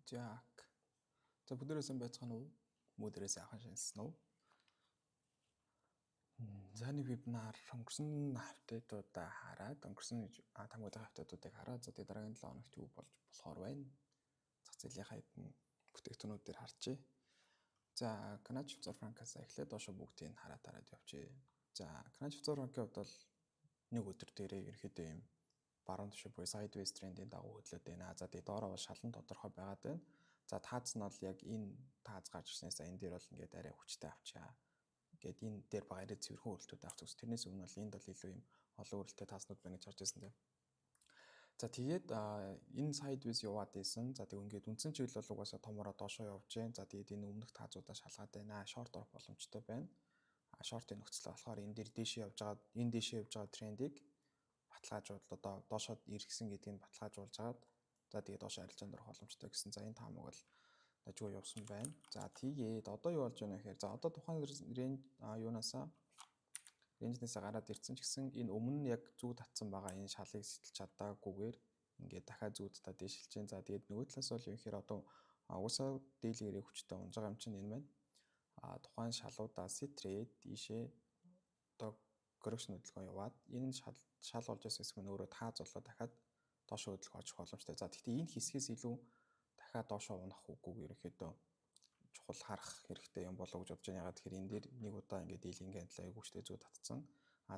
Жаак. За бүгдээрээ байцгаана уу? Мөдөрөө сайхан шинсэн үү? За нэг вебинар өнгөрсөн хавтуудаа хараад өнгөрсөн тамгуудын хавтуудыг хараад за дараагийн 7 хоногт юу болж болохоор байна. Зах зээлийнхаа хэдэн бүтээгдэхүүнүүдээр харчээ. За Канадч Франкаас эхлээд доошо бүгдийг хараад явчихъя. За Канадч Франкийн хувьд бол нэг өдөр дээрээ ерөөхдөө юм баруун тишээ буюу sideways трендийн дагуу хөдлөд байна. За тэгээ доороо шалан тодорхой байгаад байна. За таац нь бол яг энэ таац гарч ирснээс энэ дээр бол ингээд арай хүчтэй авчаа. Ингээд энэ дээр байгаа арай цэвэрхэн өрөлтүүд авч үзс. Тэрнээс өмнө бол энд бол илүү юм олон өрөлттэй тааснууд байна гэж харж байсан тийм. За тэгээд энэ sideways яваад байсан. За тэг ингээд үндсэн чиглэл бол угаасаа томороо доошоо явж байна. За тэгээд энэ өмнөх таазуудаа шалгаад байна. Шорт орох боломжтой байна. Шортын нөхцөл болохоор энэ дээр дээшээ явж байгаа трендийг баталгаажуулаад одоо доошоод иргэсэн гэдгийг баталгаажуулж хагаад за тэгээд доош арилжаанд орох боломжтой гэсэн. За энэ таамаг бол дажгүй явсан байна. За тэгээд одоо юу болж байна вэ гэхээр за одоо тухайн рейнжнээс гараад ирсэн ч гэсэн энэ өмнө нь яг зүг татсан байгаа энэ шалыг сэтэлж чадаагүйгээр ингээд дахиад зүгтдаа дээшилж байна. За тэгээд нөгөө талаас бол юм хэрэг одоо уусаа дийлгэрээ хүчтэй унж байгаа юм чинь энэ байна. Тухайн шалуудаа сетрээд ийшээ одоо correction хөдөлгөөн яваад энэ шал болж байсан хэсэг нь өөрөө тааз болоо дахиад доошоо хөдөлгөөн очих боломжтой. За гэхдээ энэ хэсгээс илүү дахиад доошоо унах үгүй ерөнхийдөө чухал харах хэрэгтэй юм болоо гэж бодож байна. Ягаад тэгэхээр энэ дээр нэг удаа ингээд дийлингийн хандлага айгүй хүчтэй зүг татсан.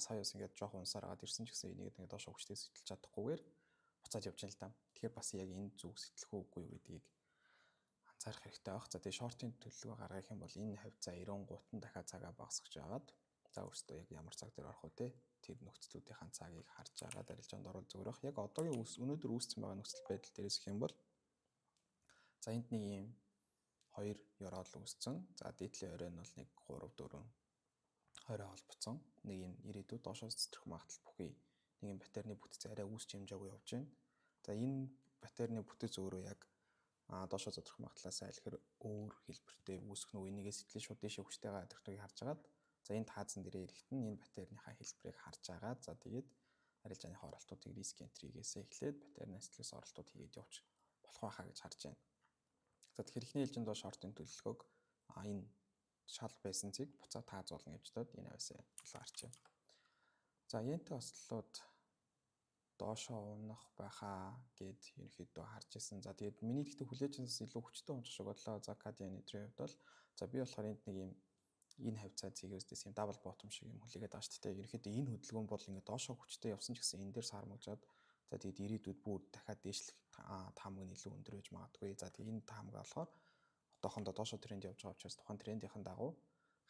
Сая бас ингээд жоох унсаар гаад ирсэн ч гэсэн энийг ингээд доошоо хүчтэй сэтэлж чадахгүйгээр буцаад явж байна л да. Тэгэхээр бас яг энэ зүг сэтэлэх үгүй юу гэдгийг анзаарах хэрэгтэй байх. За тэгээ шортын төлөвлөгөө гаргах юм бол энэ хавцаа 93-т дахиад цагаа багасгаж агаад за өөрөөсөө яг ямар цаг дээр орох вэ те тэр нөхцлүүдийн цагийг харж агаад арилжаанд орол зөвөрөх. Яг одоогийн өнөөдөр үүссэн байгаа нөхцөл байдал дээрээс их юм бол за энд нэг юм 2 ёроол үүссэн. За дээдлийн орой нь бол нэг 3 4 20 холбоцсон. Нэг юм ирээдүйд доошоо цэцрэх магадлал бүхий нэг юм батарейны бүтц арай үүсч хэмжээгүй явж байна. За энэ батарейны бүтц өөрөө яг доошоо цэцрэх магадлалаас айлхэр өөр хэлбэртэй үүсэх нь энийгээ сэтгэлийн шууд дэше хүчтэйгээ адилхтыг харж агаад за энэ таазан дээрээ ирэхтэн энэ батарейныхаа хэлбэрийг харж агаад за тэгээд арилжааныхаа оролтуудыг риск энтригээс эхлээд батарейны сэтгэлээс оролтууд хийгээд явж болох байхаа гэж харж байна. За тэгэхээр эхний ээлжинд бол шортын төлөвлөгөөг энэ шал байсан зэг буцаа тааз болно гэж бодоод энэ авьяасаа гарч байна. За янтай ослууд доошоо унах байхаа гэд ерөнхийдөө харж ирсэн. За тэгээд миний гэхдээ хүлээжсэнээс илүү хүчтэй унчих шиг бодлоо. За Кадианы өдрийн хувьд бол за би болохоор энд нэг юм энэ хавцаа зэгөөсдээс юм дабл ботом шиг юм хүлээгээд байгаа шүү дээ. Ерөнхийдөө энэ хөдөлгөөн бол ингээд доошоо хүчтэй явсан ч гэсэн энэ дээр сармагжаад за тэгээд ирээдүйд бүр дахиад дээшлэх таамаг нь илүү өндөр байж магадгүй. За тэгээд энэ таамаг болохоор одоохондоо доошоо тренд явж байгаа учраас тухайн трендийнхэн дагуу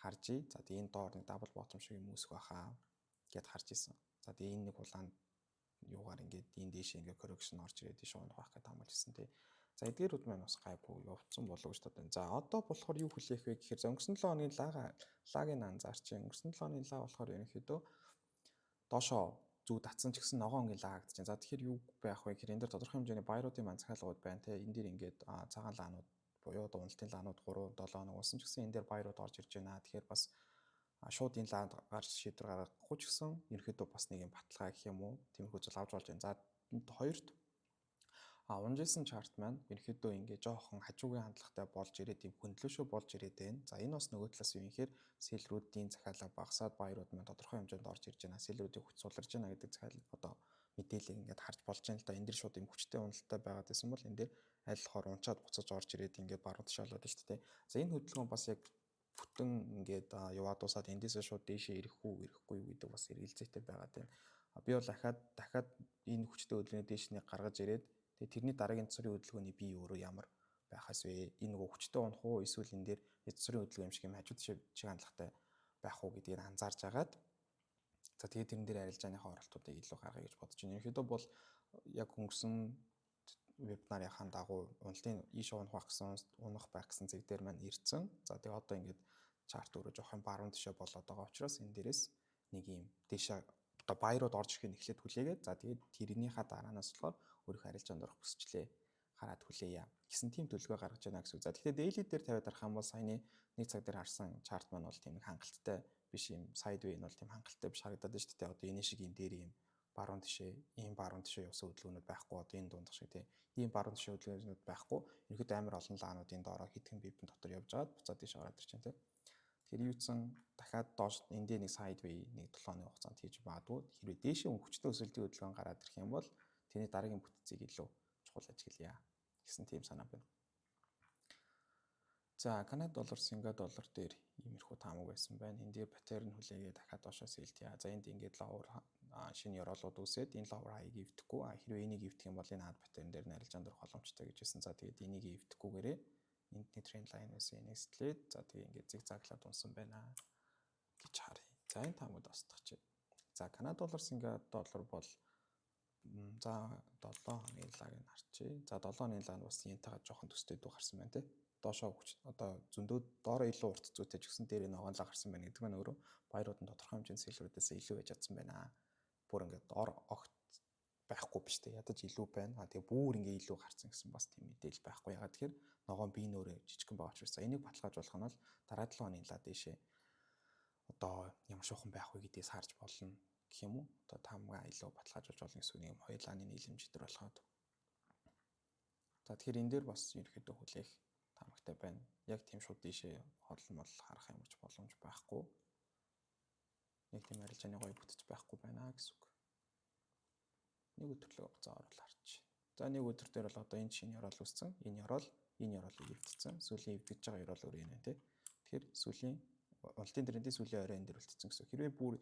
харжий. За тэгээд энэ доор нэг дабл ботом шиг юм үүсэх байхаа гэд харж исэн. За тэгээд энэ нэг улаан юугаар ингээд энэ дээш ингээд correction орж ирээд дээш унах байх гэж таамаглаж ирсэн тий. За эдгээрүүд маань бас гайгүй явцсан болов гэж бодсон. За одоо болохоор юу хүлээх вэ гэхээр өнгөрсөн 7 хоногийн лагийг анзаарч, өнгөрсөн 7 хоногийн лаг болохоор ерөнхийдөө доошоо зүг татсан ч гэсэн ногоон ингээ лагагдаж байна. За тэгэхээр юу байх вэ гэхээр энэ дээр тодорхой хэмжээний баяруудын манцгаалгууд байна те. Энэ дээр ингээд цагаан лаанууд буюу уналтын лаанууд 3-7 хоног болсон ч гэсэн энэ дээр баярууд орж ирж байна. Тэгэхээр бас шууд энэ лаанд гарч шийдвэр гаргахгүй ч гэсэн ерөнхийдөө бас нэг юм баталгаа гэх юм уу тиймэрхүү зүйл авч болж байна. За хоёрт унжсэн чарт маань ерөнхийдөө ингээ жоохон хажуугийн хандлагатай болж ирээд тийм хөндлөөшөө болж ирээд байна. За энэ бас нөгөө талаас юу ихээр сэлрүүдийн захиалга багасаад баярууд маань тодорхой хэмжээнд орж ирж байна. Сэлрүүдийн хүч суларж байна гэдэг захиалга одоо мэдээлэл ингээд харж болж байна л да. Энэ дэр шууд юм хүчтэй уналттай байгаад байсан бол энэ дээр аль болохоор унчаад буцаж орж ирээд ингээд баруун тишээ болоод шүү дээ. За энэ хөдөлгөөн бас яг бүтэн ингээд яваад дуусаад эндээсээ шууд дээшээ ирэхгүй гэдэг бас эргэлзээтэй байгаад байна. Би бол дахиад энэ хүчтэй хөдөлгөөний дээш нэг гаргаж ирээд тэгээ тэрний дараагийн цэцрийн хөдөлгөөний бие өөрөө ямар байхаас вэ? Энэ нөгөө хүчтэй унах уу эсвэл энэ дээр цэцрийн хөдөлгөөн юм шиг юм хажууд шиг хандлагатай байх уу гэдгийг анзаарж агаад за тэгээд тэрэн дээр арилжааныхаа оролтуудыг илүү гаргая гэж бодож байна. Ерөнхийдөө бол яг өнгөрсөн вебинарын дагуу уналтын ийш унах байх гэсэн зэг дээр маань ирсэн. За тэгээ одоо ингээд чарт өөрөө жоохон баруун тишээ болоод байгаа учраас энэ дээрээс нэг юм дэшээ одоо баярууд орж ирэхийг эхлээд хүлээгээд за тэгээд тэрнийхээ дараанаас болохоор өөрийнхөө арилжаанд орох хүсчлээ хараад хүлээе гэсэн тийм төлөвлөгөө гаргаж байна гэсэн үг. За тэгэхээр daily дээр тавиад арах юм бол саяны нэг цаг дээр харсан чарт маань бол тийм хангалттай биш юм. Sideways нь бол тийм хангалттай биш харагдаад байна шүү дээ. Одоо энэ шиг юм дээр юм баруун тишээ ийм баруун тишээ явсан хөдөлгөөнүүд байхгүй одоо энэ дундах шиг тийм ийм баруун тишээ хөдөлгөөнүүд байхгүй ерөөдөө амар олон лаануудын доороо хитгэн бивэн дотор явж байгаад буцаад тийш гараад ирж байна тийм. Тэр юуцсан дахиад доош эндээ нэг сайдвей нэг 7 хоногийн хугацаанд хийж магадгүй хэрвээ дээшээ хүчтэй өсөлтийн хөдөлгөөн гараад ирэх юм бол тэрний дараагийн бүтцийг илүү чухал ажиглая гэсэн тийм санаа байна. За Канада доллар, Сингапур доллар дээр иймэрхүү таамаг байсан байна. Энд дээр паттерн хүлээгээ дахиад доошоо сэлтье. За энд ингээд ловер шинэ ёроолууд үүсээд энэ ловер хаяг эвдэхгүй. Хэрвээ энийг эвдэх юм бол энэ хаад паттерн дээр нарилжаан дөрөх боломжтой гэж хэлсэн. За тэгээд энийг эвдэхгүйгээрээ эндний тренд лайн байсан энийг сэлээд за тэгээд ингээд зигзаглаад унсан байна гэж харъя. За энэ таамагд устгах. За Канада доллар, Сингапур доллар бол за 7 хоногийн лаг нь харчээ. За 7 хоногийн лаг нь бас янтайгаа жоохон төстэй дүү гарсан байна те. Доошоо хүч одоо зөндөө доороо илүү урт зүйтэй ч гэсэн дээр нь онгойлоо гарсан байна гэдэг нь өөрөө баярууд нь тодорхой хэмжээний сэлрүүдээс илүү байж чадсан байна. Бүр ингээд доор огт байхгүй биш те. Ядаж илүү байна. Тэгээ бүр ингээд илүү гарсан гэсэн бас тийм мэдээлэл байхгүй. Ягаад тэгэхээр ногоон бие нөөрэ жижигхэн байгаа учраас энийг баталгаажуулах нь бол дараа 7 хоногийн лаа дэшээ одоо ямар шуухан байх вэ гэдгийг саарж болно гэх юм уу. Одоо таамгаа илүү баталгаажуулж болно гэсэн үг юм хоёулааны нийлэмж дээр болгоод. За тэгэхээр энэ дээр бас ерөөхдөө хүлээх таамагтай байна. Яг тийм шууд дэшээ холмол харах ямарч боломж байхгүй. Нэг тийм арилжааны гоё бүтц байхгүй байна гэсэн үг. Нэг өдөрлөг за оруулаад харч. За нэг өдөр дээр бол одоо энэ шинэ ёроол үүссэн. Энэ ёроолыг эвдсэн. Сүүлийн эвдэж байгаа ёроол өөр юм тий. Тэгэхээр сүүлийн ултын трендийн сүүлийн орой энэ дээр үлдсэн гэсэн. Хэрвээ бүр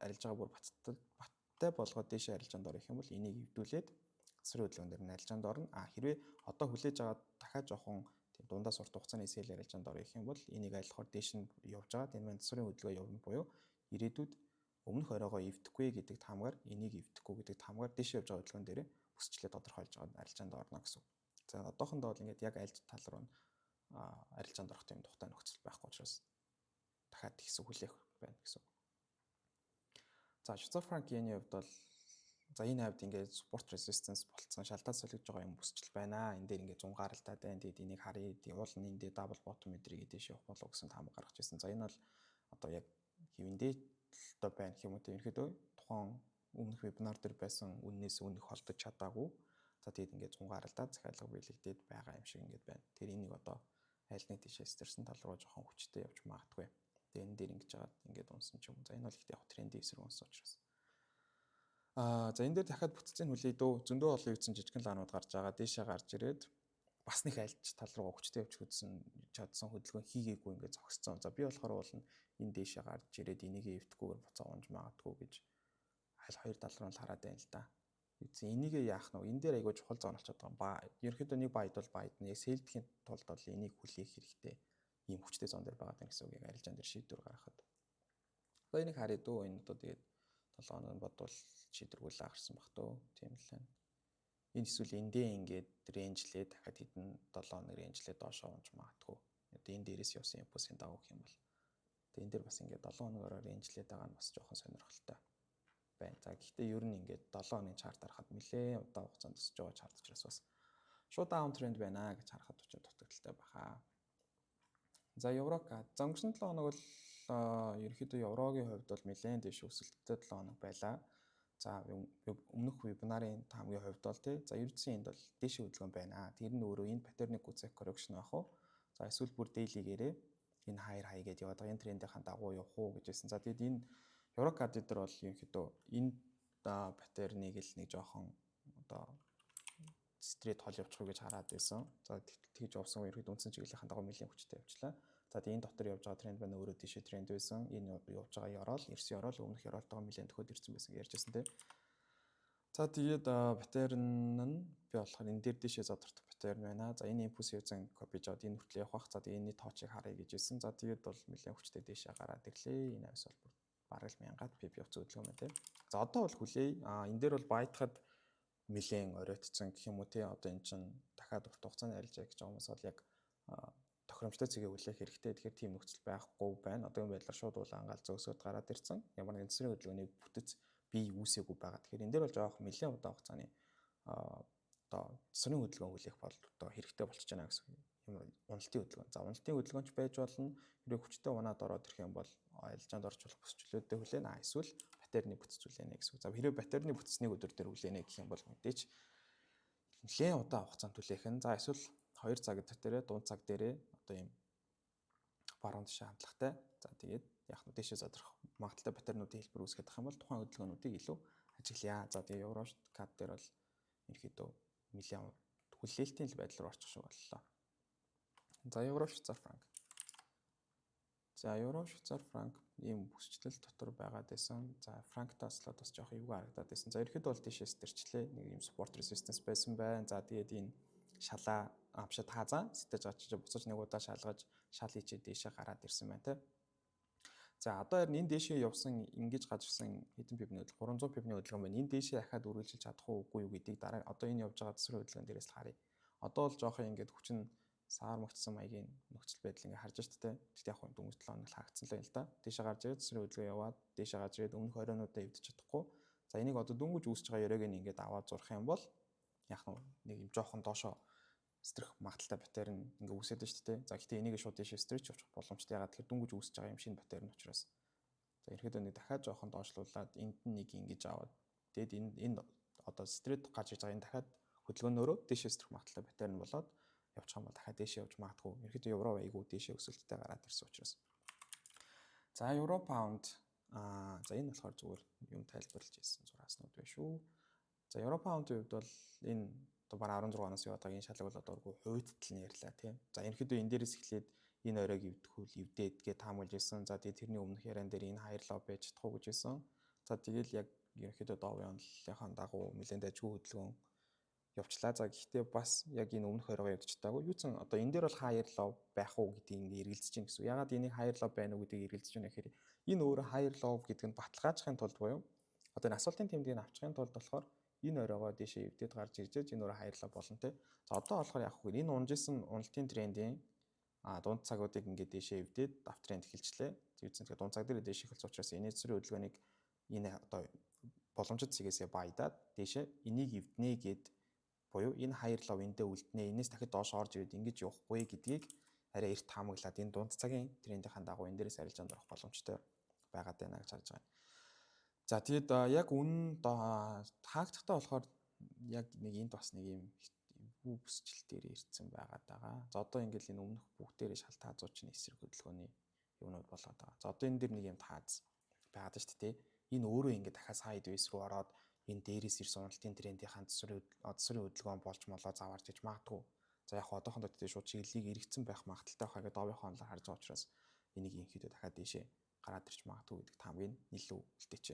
арилж байгаа бүр баттай болгоод дэшээ арилжаанд орох юм бол энийг эвдүүлээд засрын хөдөлгөөн дээр нь арилжаанд орно. Хэрвээ одоо хүлээж байгаа дахиад жоохон тийм дундаас урт хугацааны сэл арилжаанд орох юм бол энийг айлхаар дээш нь явж байгаа. Энэ маань засрын хөдөлгөөн явна буюу ирээдүйд өмнөх оройгоо эвдэхгүй гэдэг таамгаар энийг эвдэхгүй гэдэг таамгаар дээш явж байгаа хөдөлгөөн дээр өсчлээ тодорхойлж байгаа арилжаанд орно гэсэн. За одоохондоо бол ингээд яг аль тал руу арилжаанд орох тийм тухтай нөхцөл байхгүй учраас дахиад ихсэг хүлээх байна гэсэн. За Швейцар франкийн хувьд бол за энэ хавьд ингээд support resistance болцсон шалтгаан солигдож байгаа юм өсчл байна. Энэ дээр ингээд зунгаарлалтай байна. Тэгээд энийг харъя. Уул нь энэ дээр double bottom мэдрийг эдэж явах болов гэсэн таамаг гаргаж ирсэн. За энэ бол одоо яг хэвэндээ л байна гэх юм уу. Ерөнхийдөө тухайн өмнөх вебинар дээр байсан үннээс үнэх холдож чадаагүй. За тэгээд ингээд зунгаарлалтай захиалга биелэгдээд байгаа юм шиг ингээд байна. Тэр энийг одоо аль нэг тийшээ стэрсэн тал руу жоохон хүчтэй явж магадгүй. Тэгээд энэ дээр ингэж жагаад ингээд унсан ч юм уу. За энэ бол ихтэй яг трендийн эсрэг унсан учраас. За энэ дээр дахиад бүтцийн хүлээ дөө зөндөө олон юуцсан жижигхэн лаанууд гарч байгаа. Дээшээ гарч ирээд бас нэг альж тал руу хүчтэй явж чадсан хөдөлгөөн хийгээгүй ингээд зогсцсон. За би болохоор бол энэ дээшээ гарч ирээд энийг эвдэхгүйгээр буцаа унж магадгүй гэж аль хоёр тал руу хараад байна л да. Энийг яах нь вэ? Энэ дээр айгүй чухал зоонолцоод байгаа юм. Ерөнхийдөө нэг байд бол байд нь сэлдэхийн тулд бол энийг хүлээх хэрэгтэй. Ийм хүчтэй зон дээр байгаа гэсэн үг яг арилжаан дээр шийдвэр гаргахад. За энийг харъя дөө энэ одоо тэгээд 7 хоног нь бодвол шийдвэргүүлээ гарсан баг төө. Тийм л байна. Энэ эсвэл эндээ ингээд рейнжлээ дахиад хэдэн 7 хоног рейнжлээ доошоо унж магадгүй. Одоо энэ дээрээс явсан импульсийн дагуу гэх юм бол. Тэгээ энэ дээр бас ингээд 7 хоногоор рейнжлээд байгаа нь бас жоохон сонирхолтой байна. За гэхдээ ер нь ингээд 7 хоногийн чарт харахад нэлээ удаан хугацаанд өсөж байгаа чарт учраас бас шууд даун тренд байна гэж харахад очиж дутагдaltaй баха. За Еврокад за өнгөрсөн 7 хоног бол ерөнхийдөө еврогийн хувьд бол нэлээд дэш өсөлттэй 7 хоног байлаа. За өмнөх вебинарын таамгийн хувьд бол тий за ердсөн энд бол дэшээ хөдөлгөөн байна. Тэр нь өөрөө энэ паттерник үзэх correction байх уу? За эсвэл бүр daily-гээрээ энэ higher high гэдээ яваад байгаа энэ трендийн дагуу явах уу гэж хэлсэн. За тэгэд энэ Еврокад дээр бол ерөнхийдөө энэ паттернийг л нэг жоохон одоо стрейт хол явуучих гэж хараад байсан. За тэгж явсан ерөнхийдөө үндсэн чиглэлийн дагуу нэлээд хүчтэй явчлаа. За энэ дотор явж байгаа тренд байна өөрөө тийшээ тренд байсан. Энэ явж байгаа ёроол, ирсэн ёроол өмнөх ёроолтойгоо нэлээд төхөд ирсэн байсан гэж ярьжсэн тийм. За тэгээд паттерн нь би болохоор энэ дээр тийшээ задвардаг паттерн байна. За энэ импульс явсан копиж аваад энэ хүртэл явах бах. За тэгээд энэний тоочийг харъя гэж хэлсэн. За тэгээд бол нэлээд хүчтэй дээшээ гараад ирлээ. Энэ авс бол бараг л 1000-аад пип явц хөдөлгөөн байна тийм. За одоо бол хүлээе. Энэ дээр бол байтахад нэлээд оройтцсан гэх юм уу тий. Одоо эн чинь дахиад урт хугацааны арилжаа гэж байгаа хүмүүс бол яг тохиромжтой цэгээ хүлээх хэрэгтэй. Тэгэхээр тийм нөхцөл байхгүй байна. Одоо энэ байдлаар шууд улаан галз өсөд гараад ирсэн. Ямар нэгэн засрын хөдөлгөөний бүтэц бий үүсээгүй байгаа. Тэгэхээр энэ дээр бол жоох нэлээд удаан хугацааны одоо засрын хөдөлгөөн хүлээх бол одоо хэрэгтэй болчихж байна гэсэн юм. Уналтын хөдөлгөөн. За уналтын хөдөлгөөнч байж болно. Хэрэг хүчтэй унаад ороод ирэх юм бол арилжаанд орж болох бүсчлөөдөө хүлээнэ. Эсвэл батарейны бүтцүүлэнэ гэсэн үг. За хэрэв батарейны бүтцнийг өдөр дээр үлээнэ гэх юм бол мэдээч нэлээд удаан хугацаанд түлээх нь. За эсвэл 2 цаг дээрээ дунд цаг дээрээ одоо ийм баруун тишээ хандлагатай. За тэгээд яг нь дэшээ задрах магадaltaй батарейнуудын хэлбэр үүсгэх юм бол тухайн хөдөлгөөнүүдийг илүү ажиглая. За тэгээд Eurocard дээр бол ерөнхийдөө нэлээд хүлээлтийн байдал руу орчих шиг боллоо. За евро швейцар франк. За евро швейцар франк ийм бүсчлэл дотор байгаад байсан. За франктаас л бас жоох эвгүй харагдаад байсан. За ерөнхийдөө бол дэшээс төрчлээ. Нэг ийм support resistance байсан байна. За тэгээд энэ шалаа авшид хаазаа сэтэж очиж буцаж нэг удаа шалгаж шал хийчээ дэшээ гараад ирсэн байна те. За одоо харин энэ дэшээ явсан ингэж гаж ирсэн хэдэн пивний хөдөлгөөн 300 пивний хөдөлгөөн байна. Энэ дэшээ дахиад үргэлжлэж чадах уу үгүй юу гэдгийг дараа одоо энэ явж байгаа төсвийн хөдөлгөөн дээрээс л харъя. Одоо бол жоох ингэж хүчин саар мөгцсөн маягийн нөхцөл байдал ингээ харж штэ тэ. Тэгт яг хүн дөнгөж 7 хоног хаагдсан л байл да. Дэшээ гарч ирээд төсвийн хөдөлгөөн яваад дэшээ гарч ирээд өмнөх оройнуудаа эвдэж чадахгүй. За энийг одоо дөнгөж үүсэж байгаа яриаг ингээд аваад зурх юм бол яг нэг юм жоохон доошоо стрэх магадaltaй батарей нь ингээ үүсээд байна шүү дээ. За гэхдээ энийг шууд дэшээ стреч явуучих боломжтой. Ягаад тэгэхээр дөнгөж үүсэж байгаа юм шинэ батарей нь учраас. За ерөөдөө нэг дахиад жоохон доошлуулад энд нь нэг ингэж аваад тэгэд энэ одоо стрет гарч иж байгаа энэ дахиад хөдөлгөөнөөрөө дэшээ стрэх магадaltaй батарей нь болоод явчих юм бол дахиад дэшээ явж магадгүй. Ерөөдөө евро айгүй дэшээ өсөлттэй гараад ирсэн учраас. За евро паунд за энэ болохоор зүгээр юм тайлбарлаж ирсэн зурааснууд байна шүү. За евро паундын хувьд бол энэ бараг 16 оноос яваад байгаа энэ шалаг бол одоо хувьдтал нь ярьлаа тийм. За ерөнхийдөө энэ дээрээс эхлээд энэ оройг эвдэхүүл эвдээд гэж таамаглаж ирсэн. За тэгээд тэрний өмнөх яриан дээр энэ хоёр лоо байж чадахгүй гэж ирсэн. За тэгээд яг ерөнхийдөө доовын онолынхаа дагуу нэлээд ажгүй хөдөлгөөн явчлаа. За гэхдээ бас яг энэ өмнөх оройгоо явж чадаагүй. Юу ч одоо энэ дээр бол higher low байх уу гэдгийг ингээ эргэлзэж чинь гэсэн. Ягаад энийг higher low байна уу гэдгийг эргэлзэж байна гэхээр энэ өөрөө higher low гэдэг нь баталгаажахын тулд буюу одоо энэ асуултын тэмдгийг авчихын тулд болохоор энэ оройгоо дэшээ эвдээд гарч ирж энэ өөрөө higher low болно те. За одоо болохоор яг хөө энэ унжсэн уналтын трендийн дунд цагуудыг ингээд дэшээ эвдээд давтренд эхэлчлээ. Зүйдсэн тэгэхээр дунд цаг дээр дэшээ эхэлж учраас энэ цэцрийн хөдөлгөөнийг энэ одоо боломжит сэгээсээ баядаад дэшээ энийг эвднэ гэд буюу энэ higher low эндээ үлднэ. Энээс дахид доош орж ирээд ингэж явахгүй гэдгийг арай эрт таамаглаад энэ дунд цагийн трендийн дагуу энэ дээрээс арилжаанд орох боломжтой байгаад байна гэж харж байгаа. За тэгээд яг үнэн таагдахтаа болохоор яг нэг энд бас нэг юм эвгүй бүсчил дээр ирсэн байгаад байгаа. За одоо ингээл энэ өмнөх бүгдээрээ шалтгаазууч нь эсрэг хөдөлгөөний юмнууд болоод байгаа. За одоо энэ дэр нэг юм тааз байгаад шүү дээ. Энэ өөрөө ингээд дахиад sideways руу ороод энэ дээрээс ирсэн уналтын трендийн төсвийн хөдөлгөөн болж молоо заварж иж магадгүй. За яг одоохондоо тийм шууд чиглэлийг эргэцэн байх магадaltaй байхаа гэдэг овынхоо онлоор харж байгаа учраас энийг инхийдөө дахиад дэшээ гараад ирч магадгүй гэдэг таамгийг илүү үлдээч.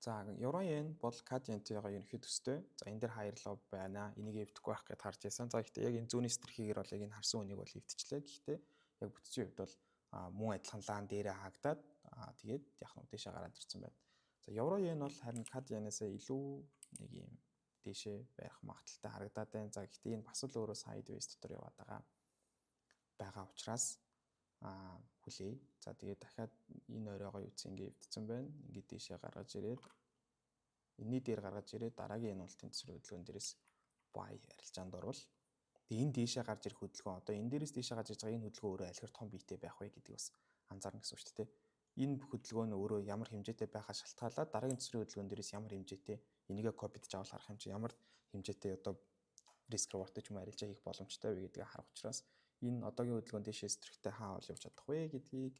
За евро yen бол CAD yen-тэйгээ ерөнхий төстэй. За энэ дээр higher low байна. Энийг эвдэхгүй байх гэд харж байсан. За гэхдээ яг энэ зүүнний стрихийгээр бол яг энэ харсан үнийг бол эвдчихлээ. Гэхдээ яг бүтцийн хувьд бол мөн адилхан лаан дээрээ хаагдаад тэгээд яг нь дэшээ гараад ирсэн байна. За евро yen бол харин CAD yen-ээс илүү нэг юм дэшээ байх магадaltaй харагдаад байна. За гэхдээ энэ бас л өөрөө sideways дотор яваад байгаа учраас хүлээе. За тэгээд дахиад энэ оройгоо юуц ингэ эвдсэн байна. Ингээд дэшээ гаргаж ирээд энэний дээр гаргаж ирээд дараагийн энэ уналтын төсвийн хөдөлгөөн дээрээс buy арилжаанд орвол тэгээд энэ дэшээ гарч ирэх хөдөлгөөн одоо энэ дээрээс дэшээ гарч ирж байгаа энэ хөдөлгөөн өөрөө аль хэр том биетэй байх вэ гэдгийг бас анзаарна гэсэн үг шүү дээ. Энэ хөдөлгөөн нь өөрөө ямар хэмжээтэй байхаа шалтгаалаад дараагийн төсвийн хөдөлгөөн дээрээс ямар хэмжээтэй энийгээ копидж авал харах юм чи ямар хэмжээтэй одоо риск рeward ч юм арилжаа хийх боломжтой вэ гэдгийг харах учраас энэ одоогийн хөдөлгөөн дэшээ стрэхтэй хаа ол явж чадах вэ гэдгийг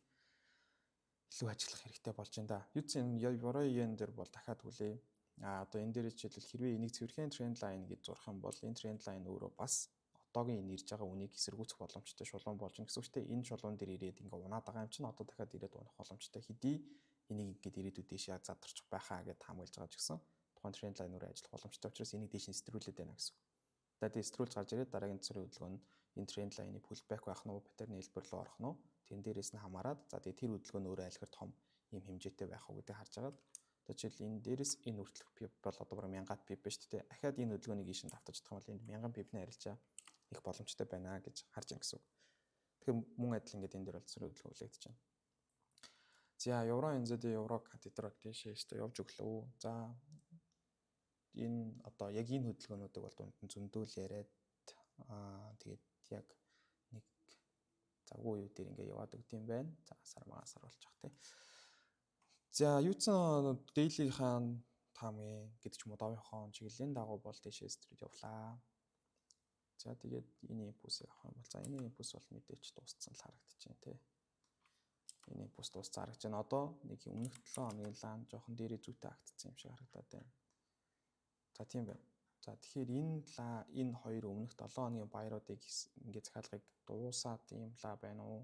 илүү ажиллах хэрэгтэй болж байна да. Юу ч юм евро yen дээр бол дахиад хүлээ. Одоо энэ дээр жишээлбэл хэрвээ энийг цэвэрхэн тренд лайн гэж зурх юм бол энэ тренд лайн өөрөө бас одоогийн энэ ирж байгаа үнийг эсэргүүцэх боломжтой шулуун болж байна гэсэн үг шүү дээ. Энэ шулуун дээр ирээд ингээ унаад байгаа юм чинь одоо дахиад ирээд унах боломжтой хэдий энийг ингээд ирээдүйд дэшээ задарчих байхаа гэж таамаглаж байгаа ч гэсэн тухайн тренд лайн руу ажиллах боломжтой учраас энийг дэшээ стрүүлээд байна гэсэн үг. Тэгээд стрүүлж гарч ирээд дараагийн төсвийн хөдөлгөөн нь энэ тренд лайны pullback байх нь уу, паттерны хэлбэр рүү орох нь уу, тэрэн дээрээс нь хамаарат за тэгээд тэр хөдөлгөөн өөрөө аль хэр том юм хэмжээтэй байх уу гэдгийг харж агаад одоо жишээл энэ дээрээс энэ үртлэх пип бол одоо бүр 1000 пип байна шүү дээ. Ахаад энэ хөдөлгөөнийг ийшин давтаж чадах юм бол энд 1000 пипний арилжаа их боломжтой байна гэж харж байна гэсэн үг. Тэгэхээр мөн адил ингээд энэ дээр бол төсвийн хөдөлгөөн үлээгдэж байна. За евро NZD евро катедраг дэшээ явж өглөө. За энэ одоо яг энэ хөдөлгөөнүүдийг бол дунд нь зөндөөл яриад тэгээд яг нэг завгүй юу дээр ингээ яваад өгд юм байна. За сар магасар болж байгаа те. За юуцсан daily-ийнхаа таамгийн гэдэг ч юм уу давынхон чиглэлийн дагуу бол дэшээ стрит явлаа. За тэгээд энэ импульсыг авах юм бол за энэ импульс бол мэдээч дууссан л харагдчихээн тий. Энэ импульс дууссан харагдаж байна. Одоо нэг өмнөх 7 хоногийн лан жоохон дээрээ зүйтэй агтцсан юм шиг харагдаад байна. За тийм байна. За тэгэхээр энэ хоёр өмнөх 7 хоногийн баяруудыг ингээд захиалгыг дуусаад юм лаа байна уу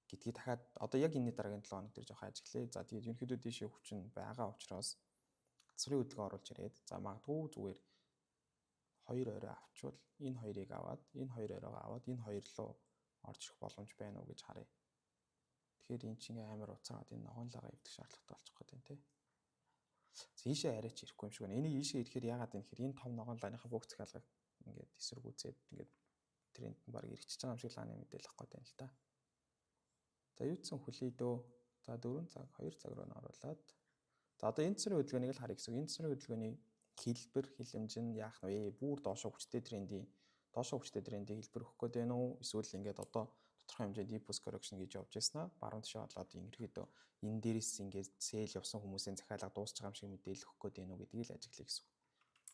гэдгийг дахиад одоо яг энэ дараагийн 7 хоног дээр жоох ажиглая. За тэгээд ерөнхийдөө дэшээ хүч нь байгаа учраас цэцрийн хөдөлгөөн оруулж ирээд за магадгүй зүгээр 2 орой авчвал энэ хоёрыг аваад энэ 2 оройгоо аваад энэ хоёр руу орж ирэх боломж байна уу гэж харъя. Тэгэхээр энэ чинь амар уцаараад энэ ногоонлоогоо эвдэх шаардлагатай болчих гээд байна тий. Ийшээ арайч ирэхгүй юм шиг байна. Энийг ийшээ ирэхээр яагаад юм гэхээр энэ том ногоонлооныхаа бүх захиалгыг ингээд эсэргүүцээд ингээд тренд нь баг ирчихэж байгаа юм шиг лааны мэдээлэл авах гээд байна л та. За юуцсан хүлээ дөө. За 4 цаг 2 цаг руу н оруулаад. За одоо энэ цэцрийн хөдөлгөөнийг л харъя гэсэн. Энэ цэцрийн хөдөлгөөний хэлбэр хилэмж нь яах вэ? Бүр доошо хүчтэй трендийн хэлбэр өгөх гээд байна уу? Эсвэл ингээд одоо тодорхой хэмжээнд impulse correction гэж явж байснаа баруун тишээ болоод ерөөхдөө энэ дээрээс ингээд сэл явсан хүмүүсийн захиалга дуусч байгаа юм шиг мэдээлэл өгөх гээд байна уу гэдгийг л ажиглая гэсэн.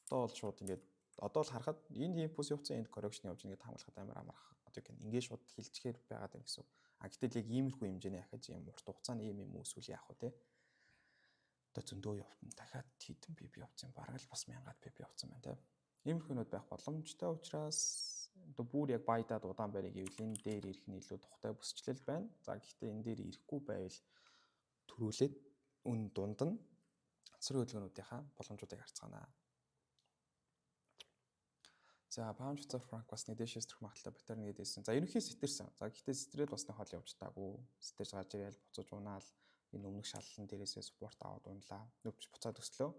Одоо бол шууд ингээд одоо л харахад энэ impulse явцсан энд correction явж ингээд хамгаалахад амар амарх. Одоо ингээд шууд хилчгээр байгаад байна гэсэн. А гэтэл яг иймэрхүү хэмжээний ахиж юм урт хугацааны юм эсвэл яах вэ те? Одоо зөндөө явтан дахиад хитэн пип явцсан бараг л бас 1000-аад пип явцсан байна те. Иймэрхүүнүүд байх боломжтой учраас одоо бүр яг баядаад удаан барыг гэвэл энэ дээр ирэх нь илүү тухтай бүсчлэл байна. За гэхдээ энэ дээр ирэхгүй байвал төрүүлээд үн дунд нь цэцрийн хөдөлгөөнүүдийнхаа боломжуудыг харцгаана. За паунд швейцар франк бас нэг дэшээс төрөх магадaltaй паттерн гэдээсэн. За ерөнхийдөө сэтэрсэн. За гэхдээ сэтрээл бас нэг хол явж таагүй. Сэтэрж гарч ирээл буцаж унаал энэ өмнөх шаллан дээрээсээ спорт аваад унлаа. Нүвч буцаад өслөө.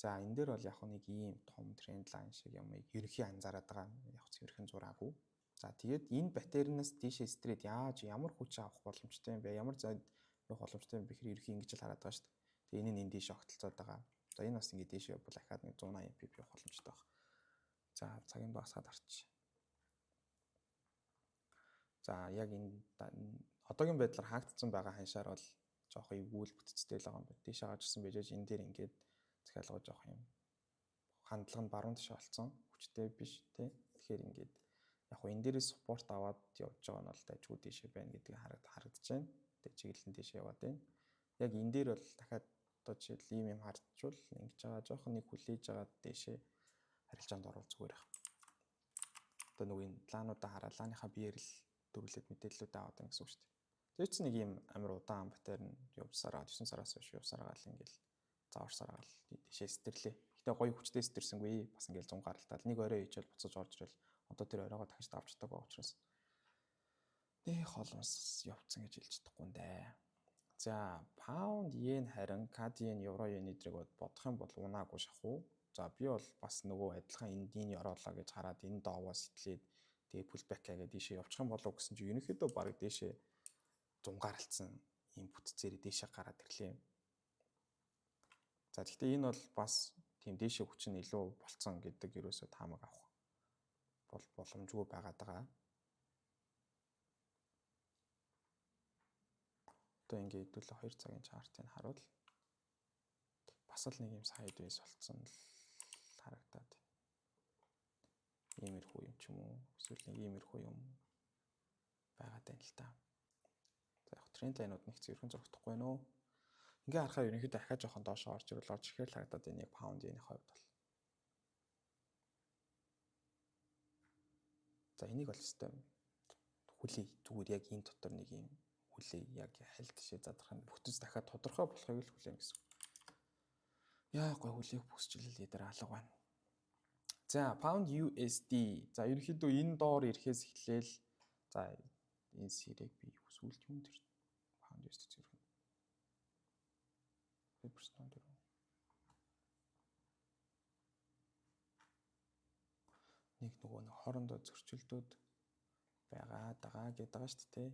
За энэ дээр бол яг нэг ийм том тренд лайн шиг юмыг ерөнхий анзаараад байгаа. Яг цэвэрхэн зураагүй. За тэгээд энэ паттернаас дээшээ стрит ямар хүч авах боломжтой юм бэ? Ямар зайд явах боломжтой юм бэ гэхээр ерөнхий ингэж л хараад байгаа шүү дээ. Тэгээд энэ нь дээшээ огтлцоод байгаа. За энэ бас ингэ дээшээ явбал ахаад нэг 180 pip явах боломжтой байна. За цагийн багасгаад харчих. За яг энэ одоогийн байдлаар хаагдсан байгаа ханшаар бол жоох эвгүүл бүтцтэй л байгаа юм байна. Дээш хааж ирсэн байж энэ дээр ингээд захиалгаа жоох юм. Хандлага нь баруун тишээ олцсон. Хүчтэй биш тий. Тэгэхээр ингээд яг энэ дээрээ спорт аваад явж байгаа нь бол дайггүй дээшээ байна гэдгийг харагдаж байна. Тэгээ чиглэлэн дээшээ яваад байна. Яг энэ дээр бол дахиад одоо жишээл ийм юм харчвал ингэж байгаа жоох нэг хүлээж байгаа дээшээ харилцаанд орвол зүгээр байх. Одоо нөгөө энэ лаануудаа хараа лааныхаа биеэр л дөрвөлээд мэдээллүүд аваад байна гэсэн үг шүү дээ. Тэгээд ч нэг ийм амар удаан паттерн явсараа 9 сараас хойш явсараа л ингээл зааварсараа л дэшээ сэтэрлээ. Гэтэ гоё хүчтэй сэтэрсэнгүй бас ингээл 100 гаралтаад нэг орой хийчихэл буцаж орж ирэл одоо тэр оройгоо дахиж давж чаддаг байгаа учраас нэг холмос явцсан гэж хэлж чадахгүй юм даа. За паунд йен харин кад йен евро йен эдрийг бодох юм бол унаагүй шахуу. За би бол бас нөгөө адилхан эндийн ороолоо гэж хараад энэ доовоо сэтлээд тэгээ pullback хийгээд дээшээ явчих юм болов гэсэн чинь ерөнхийдөө баг дээшээ 100 гаралцсан ийм бүтцээрээ дээшээ гараад ирлээ. За гэхдээ энэ бол бас тийм дээшээ хүч нь илүү болцсон гэдэг ерөөсөө таамаг авах бол боломжгүй байгаад байгаа. Одоо ингээд хэдүүлээ 2 цагийн чартыг харуул. Бас л нэг юм сайдвейс болцсон л харагдаад байна. Иймэрхүү юм ч юм уу эсвэл нэг иймэрхүү юм байгаад байна л та. За яг тренд лайнууд нэг зөвхөн зурхдахгүй нөө. Ингээ харахаар ерөнхийдөө дахиад жоохон доошоо орж ирвэл орж ихээр л харагдаад байна яг паундын хувьд бол. За энийг бол систем хүлээ зүгээр яг энэ дотор нэг юм хүлээ яг хальт тишээ задрах нь бүтц дахиад тодорхой болохыг л хүлээн гэсэн. Яа гой хүлээх бүсчлэл дээр алга байна. За pound USD. За ерөнхийдөө энэ доор ирэхээс эхлээл за энэ сэрийг би сүлд юм тэр pound USD зэрэг. Персонал дээр. Нэг нөгөө хоорондоо зөрчилдүүд байгаа гэдэг байгаа шүү дээ.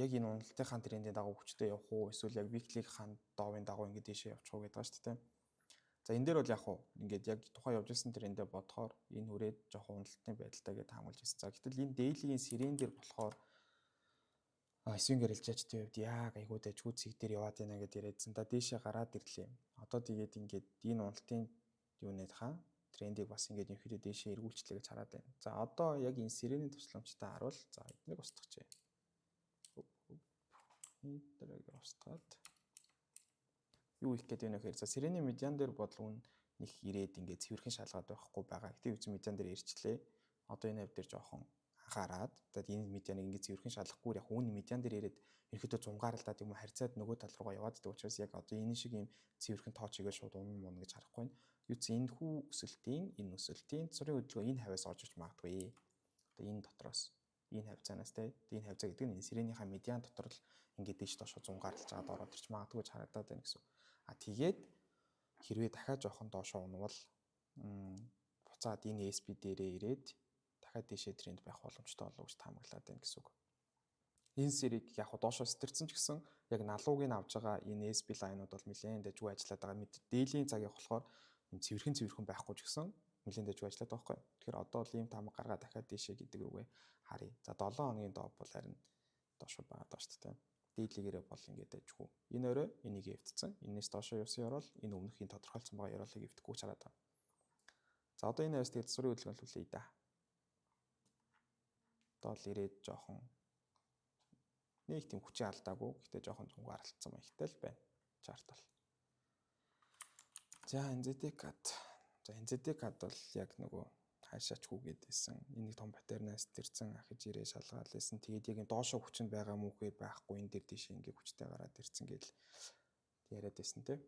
Яг энэ уналтынхаа трендийн дагуу хүчтэй явах уу эсвэл яг weekly-ийн доовын дагуу ингэ дэшээ явчих уу гэдэг байгаа шүү дээ. За энэ дээр бол яг уу ингээд яг тухайн явж исэн трендээ бодохоор энэ хүрээд жоохон уналтын байдалтай гэж таамаглаж байсан. За гэтэл энэ daily-ийн сирен дээр болохоор Эсвэн гэрэлжээчдийн хувьд яг айгуу дэжгүү цэг дээр яваад байна гэдээ яриадсан. Да дээшээ гараад ирлээ. Одоо тэгээд ингээд энэ уналтын юунээд хаа трендийг бас ингээд ерөөхдөө дээшээ эргүүлчлээ гэж хараад байна. За одоо яг энэ сирений тусламжтай харуул. За эднийг устгачээ. Эднийг устгаад юу их гэдэг вэ гэхээр за сирений медиан дээр бодол үн нэг ирээд ингээд цэвэрхэн шалгаад байхгүй байгаа. Гэтэ үгүй медиан дээр ирчлээ. Одоо энэ хавь дээр жоохон анхаарад. Тэгээд энэ медианыг ингээд цэвэрхэн шалгахгүй яг үүн медиан дээр ирээд ерөөхдөө зунгаарлаад юм харьцаад нөгөө тал руугаа яваад байгаа учраас яг одоо энэ шиг юм цэвэрхэн тоо чигээр шууд унах гэж харахгүй байна. Юу ч энэ хүү өсөлтийн энэ өсөлтийн цорын хөдөлгөөн энэ хавьяас орж иж магадгүй. Одоо энэ дотроос энэ хавьцаанаас те энэ хавьцаа гэдэг нь энэ сиренийхаа медиан дотор л ингээд дээш доошо зунгаарлаж чагаад ороод ирч магадгүй гэж харагдаад байна гэсэн. Тэгээд хэрвээ дахиад жоохон доошо унвал буцаад энэ SP дээрээ ирээд дахиад дээшээ тренд байх боломжтой болов гэж таамаглаад байна гэсэн үг. Энэ сэрийг яг доошо сэтэрсэн ч гэсэн яг налууг нь авж байгаа энэ SP лайнууд бол нэлээд дэжгүй ажиллаад байгаа. Дээлийн цаг явах болохоор цэвэрхэн байхгүй ч гэсэн нэлээд дэжгүй ажиллаад байгаа байхгүй. Тэгэхээр одоо л ийм таамаг гаргаад дахиад дээшээ гэдэг үгээ харъя. За 7 хоногийн доо бол харин доошо байгаа даа шүү дээ. Дээдлэгээрээ бол ингээд дэжгүй. Энэ өрөө энийг эвдсэн. Энээс доошо явсан ёроол энэ өмнөхийн тодорхойлсон байгаа ёроолыг эвдэхгүй чараад байна. За одоо энэ авьяас тэгээд засварын хөдөлгөөн да. Одоо л ирээд жоохон нэг тийм хүчин алдаагүй. Гэхдээ жоохон зунгаар алдсан маягтай л байна. Чарт бол. За NZD-CAD. За NZD-CAD бол яг нөгөө хаашаач хүүгээд байсан. Энийг том паттернаас тэрсэн ахиж ирээ шалгаал байсан. Тэгээд яг доошо хүчин байгаа мүүхээр байхгүй энэ дээр тийш ингээ хүчтэй гараад ирсэн гэдэл яриад байсан тийм.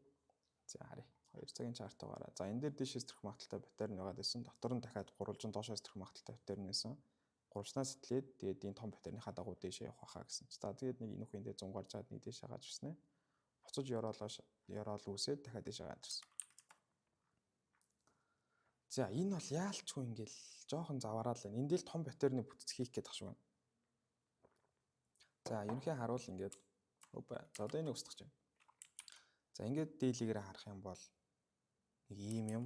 За харъя. 2 цагийн чарт байгаараа. За энэ дээр дээшээс төрөх магадaltaй паттерн байгаад байсан. Дотор нь дахиад гурвалжин доошоос төрөх магадaltaй паттерн байсан. Гурвалжнаас сэтлээд тэгээд энэ том паттерныхаа дагуу дээшээ явах хаа гэсэн. За тэгээд нэг энэ үхэндээ зунгаар жаад нэг дээшээ гаж ирсэн ээ. Буцаж ёроол үсээд дахиад дээшээ гаж ирсэн. За энэ бол яалчгүй ингээл жоохон заваараа л байна. Энд л том паттерны бүтц хийх гээд ах шиг байна. За ерөнхий харуул ингээд за одоо энийг устгах чинь. За ингээд дийлийгээр харах юм бол нэг ийм юм.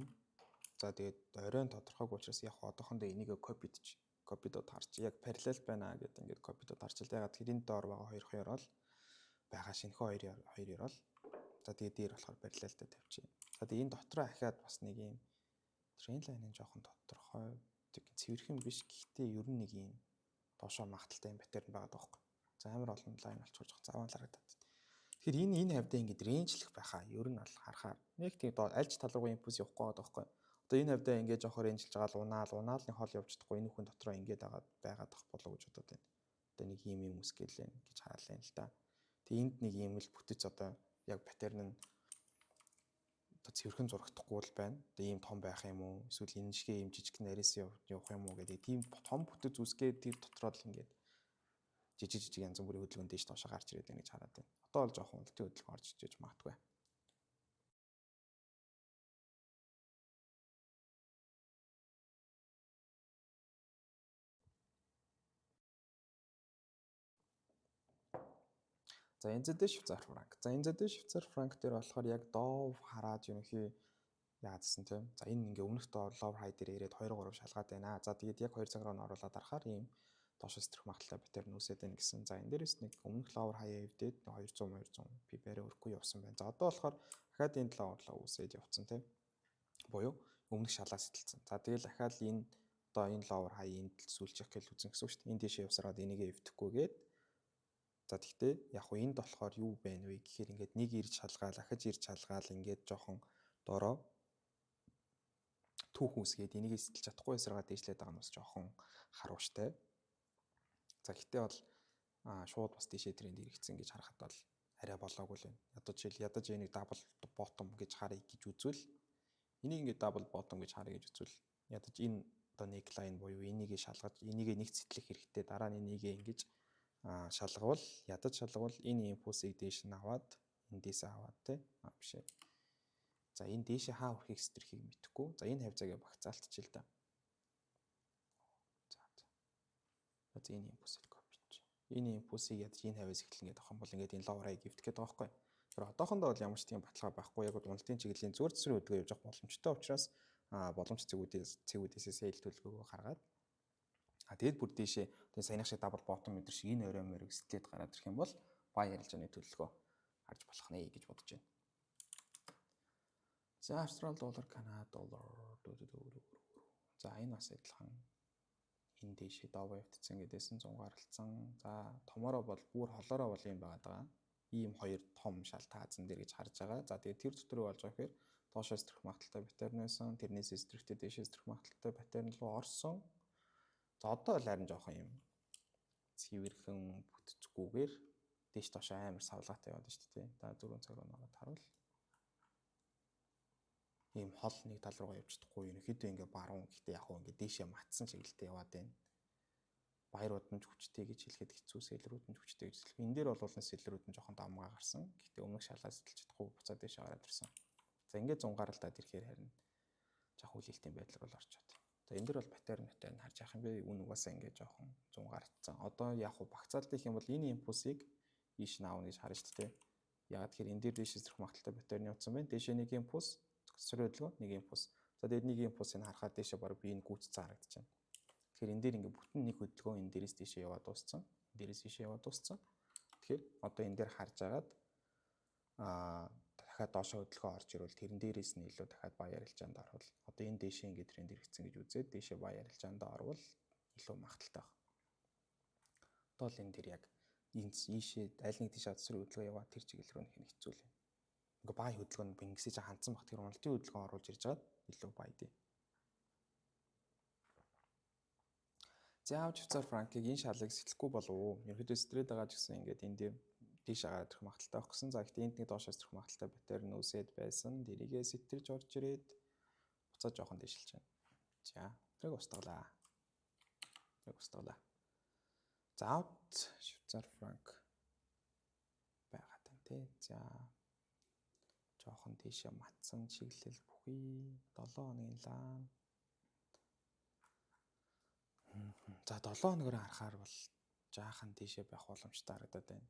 За тэгээд оройн тодорхойг учраас яг одоохондоо энийг копидод харч яг параллел байна гэдэг ингээд копидод харчил. Ягаад гэхээр энэ доор байгаа хоёр ёроол байгаа шинэхэн хоёр ёроол. За тэгээд дээр болохоор параллелтэй тавьчих. За тэгээд энэ дотроо ахаад бас нэг ийм тренд лайнын жоохон тодорхой цэвэрхэн биш гэхдээ ер нь нэг ийм доошоо магадaltaй паттерн байгаа даахгүй. За амар олон лайн болчихж жоохон заваан харагдаад. Тэгэхээр энэ хавьдаа ингээд рейнжлэх байхаа ер нь бол харахаар нэг тийм альж тал руу импульс явахгүй байгаа даахгүй. Одоо энэ хавьдаа ингээд жоохон рейнжлж байгаа л унаалны хол явж чадахгүй энэ хүн дотроо ингээд байгаад тах болов гэж бодод байна. Одоо нэг ийм юм үсгэлээ гэж хаалаа л да. Тэгээ энд нэг ийм л бүтэц одоо яг паттерн нь одоо цэвэрхэн зурагдахгүй л байна. Тэгээ ийм том байх юм уу? Эсвэл энэ шигээ ийм жижиг нарийнс явах юм уу гэдэг тийм том бүтэц үсгээд тэр дотроо л ингээд жижиг янз бүрийн хөдөлгөөн дэш доошоо гарч ирээд байна гэж хараад байна. Одоо л жоохон үлтийн хөдөлгөөн орж иж магадгүй. За NZD Швейцар франк. За NZD Швейцар франк дээр болохоор яг доо хараад ерөнхий яадсан тийм. За энэ ингээ өмнөх доо лов хай дээр ирээд 2 3 шалгаад байна. За тэгээд яг 2 цаг руу оруулаад арахаар ийм доошоос төрөх магадaltaй паттерн үсээд байна гэсэн. За энэ дээрээс нэг өмнөх ловер хаяа эвдээд 200 пипэрэ өрөхгүй явсан байна. За одоо болохоор дахиад энэ ловерлоо үсээд явцсан тийм. Буюу өмнөх шалаас сэтэлсэн. За тэгэл дахиад энэ одоо энэ ловер хаяа энд сүүлчих гэж үзэн гэсэн үг шүү дээ. Энд дэшээ явсараад энийг эвдэхгүйгээд за тэгтээ яг хуу энд болохоор юу байна вэ гэхээр ингээд нэг ирж шалгаал, ахиж ирж шалгаал ингээд жоохон доороо түүх үсгээд энийг сэтэлж чадахгүй эсрэгээ дээшлээд байгаа нь бас жоохон харууштай. За гэтээ бол шууд бас дээшээ тренд иргэцэн гэж харахад бол арай болоогүй л байна. Ядаж энийг дабл ботом гэж харъя гэж үзвэл энийг ингээд дабл ботом гэж харъя гэж үзвэл ядаж энэ одоо нэг лайн буюу энийг шалгаж энийг нэг цэтлэх хэрэгтэй. Дараа нь энийг ингэж шалгавал ядаж шалгавал энэ импульсыг дээш нь аваад эндээс аваад биш ээ. За энэ дээшээ хаа хүрхийг сэтэрхийг мэдэхгүй. За энэ хавцаагаа багцаалтчих л да. За энэ импульсыг копич. Энэ импульсыг ядаж энэ хавьяас эхлэн гэдэг авах юм бол ингээд энэ ловрыг гифт гэдэг байгаа байхгүй. Тэр одоохондоо бол ямар ч тийм баталгаа байхгүй. Яг уналтын чиглэлийн зүгээр засварын хөдөлгөөн явж явах боломжтой учраас боломж цэгүүдээс сэл төлөвлөгөөгөө гаргаад Тэгэд бүр дээшээ тэгээ саяны шиг дабл ботом мэдэр шиг энэ орой морийг сэтгэлээд гараад ирэх юм бол бай ярилжааны төлөлгөө харж болох нэ гэж бодож байна. За Австрали доллар, Канада доллар. За энэ бас адилхан энэ дээшээ доо явагдсан гэдээсэн 100 гаралцсан. За томороо бол бүр холоороо бол юм байгаа даа. Ийм хоёр том шал таазан дээр гэж харж байгаа. За тэгээ тэр дотор болж байгаа гэхээр доошоос төрөх магадaltaй паттернээсэн, тэрнээс эсрэгтэй дээшээс төрөх магадaltaй паттерн руу орсон. За одоо л харин жоохон юм цэвэрхэн бүтцгүйгээр дээш доош амар савлгаатай яваад шүү дээ. За 4 цаг руу нөрөд харуул. Ийм хол нэг тал руугаа явж чадахгүй. Ерөнхийдөө ингээ баруун гэхдээ яг ингээ дээшээ матсан чиглэлтэй яваад байна. Баярууд нь хүчтэй гэж хэлэхэд хэцүү, сэлрүүд нь хүчтэй гэж хэлэх. Энэ дээр бол сэлрүүд нь жоохон дамгаа гарсан. Гэхдээ өмнөх шалгаас сэлж чадахгүй буцаад дээшээ гараад ирсэн. За ингээд 100 гаралтаад ирэхээр харин жоох хүлээлтийн байдал бол орчод. За энэ дээр бол паттерн харж явах юм бэ. Үн угаасаа ингээд жоохон 100 гарцсан. Одоо яг хуу багцаалт их юм бол энэ импульсыг ийш наавна гэж харна шүү дээ. Яг тэгэхээр энэ дээр дээшээс төрөх магадaltaй паттерн явуулсан байна. Дээшээ нэг импульс, зөвсрөөдлгөө нэг импульс. За тэгээд нэг импульсыг харахад дээшээ баг би энэ гүйцэцэн харагдаж байна. Тэгэхээр энэ дээр ингээд бүтэн нэг хөдөлгөөн энэ дээрээс дээшээ яваад дууссан. Дээрээс ийшээ яваад дууссан. Тэгэхээр одоо энэ дээр харж агаад дахиад доошоо хөдөлгөөн орж ирвэл тэрэн дээрээс нь илүү дахиад бай ярилжаанд орвол одоо энэ дээшээ ингээд тренд хэрэгцсэн гэж үзээд дээшээ бай ярилжаанд орвол илүү магадaltaй байна. Одоо л энэ дээр яг ийшээ аль нэг тийш адсрын хөдөлгөөн яваад тэр чиглэл рүү нэх хэцүү л юм. Ингээ бай хөдөлгөөн би ингэсэж хандсан баг тэр уналтын хөдөлгөөн оруулж ирж байгаад илүү бай дээ. За Швейцар франкийг энэ шалыг сэтэлэхгүй болов уу? Ерөнхийдөө стрейт байгаа ч гэсэн ингээд энэ дээр тийш агаад ирэх магадaltaй байх гэсэн. За гэхдээ энд нэг доошоос ирэх магадaltaй паттерн үсээд байсан. Дэрийгээ сэтэрж орж ирээд буцаад жоохон дэшилж байна. За тэрийг устгалаа. За аут Швейцар франк байгаад байна тий. За жоохон тийшээ матсан чиглэл бүхий 7 хоногийн лаан. За 7 хоногоор харахаар бол жаахан тийшээ байх боломжтой харагдаад байна.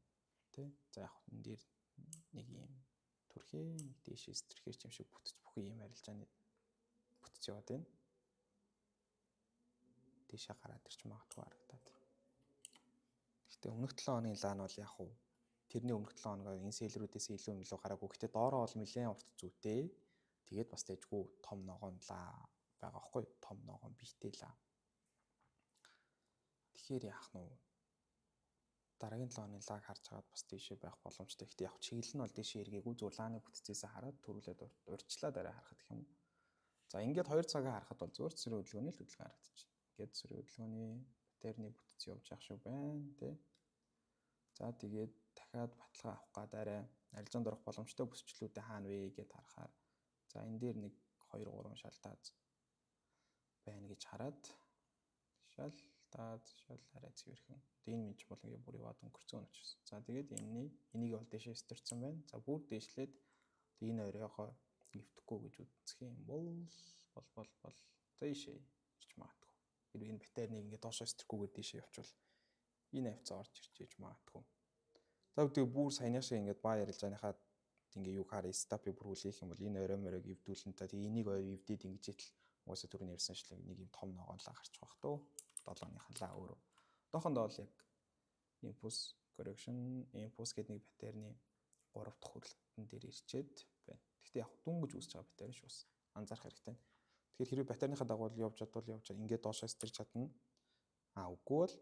Тэ? За яг энэ дээр нэг юм төрхөө нэг тийшээс тэрхэр юм шиг бүтц бүхий юм арилжааны бүтц яваад байна. Тийшээ гараад ирч магадгүй харагдаад. Гэхдээ өмнөх 7 хоногийн лаан бол яг уу тэрний өмнөх 7 хоногоор энэ сэлрүүдээс илүү гараагүй. Гэхдээ доороо бол нэлээд урт зүйтэй. Тэгээд бас тэжгүй том ногоон лаа байгаа байхгүй том ногоон бийтэй лаа. Тэгэхээр яах нь вэ? Дараагийн 7 хоногийн лаг харж хагаад бас тийшээ байх боломжтой. Гэхдээ яг чиглэл нь бол тийшээ эргээгүй зурлааны бүтцээс хараад төрүүлээд урьдчилаад арай харахад гэх юм. За ингээд 2 цагаа харахад бол зөвхөн цэсрийн хөдөлгөөний л хөдөлгөөн харагдаж байна. Ингээд цэсрийн хөдөлгөөний паттерны бүтц явж явах шүү байна тий. За тэгээд дахиад баталгаа авах гад арай арилжаанд орох боломжтой бүсчлүүдээ хаана вэ гэдээ харахаар за энэ дээр нэг 2 3 шалтгааз байна гэж хараад шал арай цэвэрхэн. Энэ минь ч бол ингээ бүр яваад өнгөрцөн учраас. За тэгээд энийг бол дээшээ стэрсэн байна. За бүр дээшлээд энэ оройгоо нэвтэхгүй гэж үзэх юм бол дээшээ ирж магадгүй. Хэрвээ энэ паттерныг ингээ доошоо стэрхгүйгээр дээшээ явуучвал энэ хавцаа орж ирж магадгүй. За тэгээд бүр саяныхаа ингээ баа ярилжааныхаа ингээ юу хараа стапыг бүр үлээх юм бол энэ орой моройг эвдүүлэн та тэгээд энийг эвдээд ингэж итэл угаасаа түрүүний ярьсан шлэг нэг юм том ногоонлаа гарч байх туу. 7-ныхан лаа өөрөө. Одоохондоо бол яг impulse correction, impulse гэдэг нэг паттерны 3 дахь хүрэлтэн дээр ирчээд байна. Гэхдээ яг дүнгэж үүсэж байгаа паттерн шүү бас. Анзаарах хэрэгтэй. Тэгэхээр хэрвээ паттерныхаа дагуу явж чадвал ингээд доошоос тэрч чадна. Үгүй бол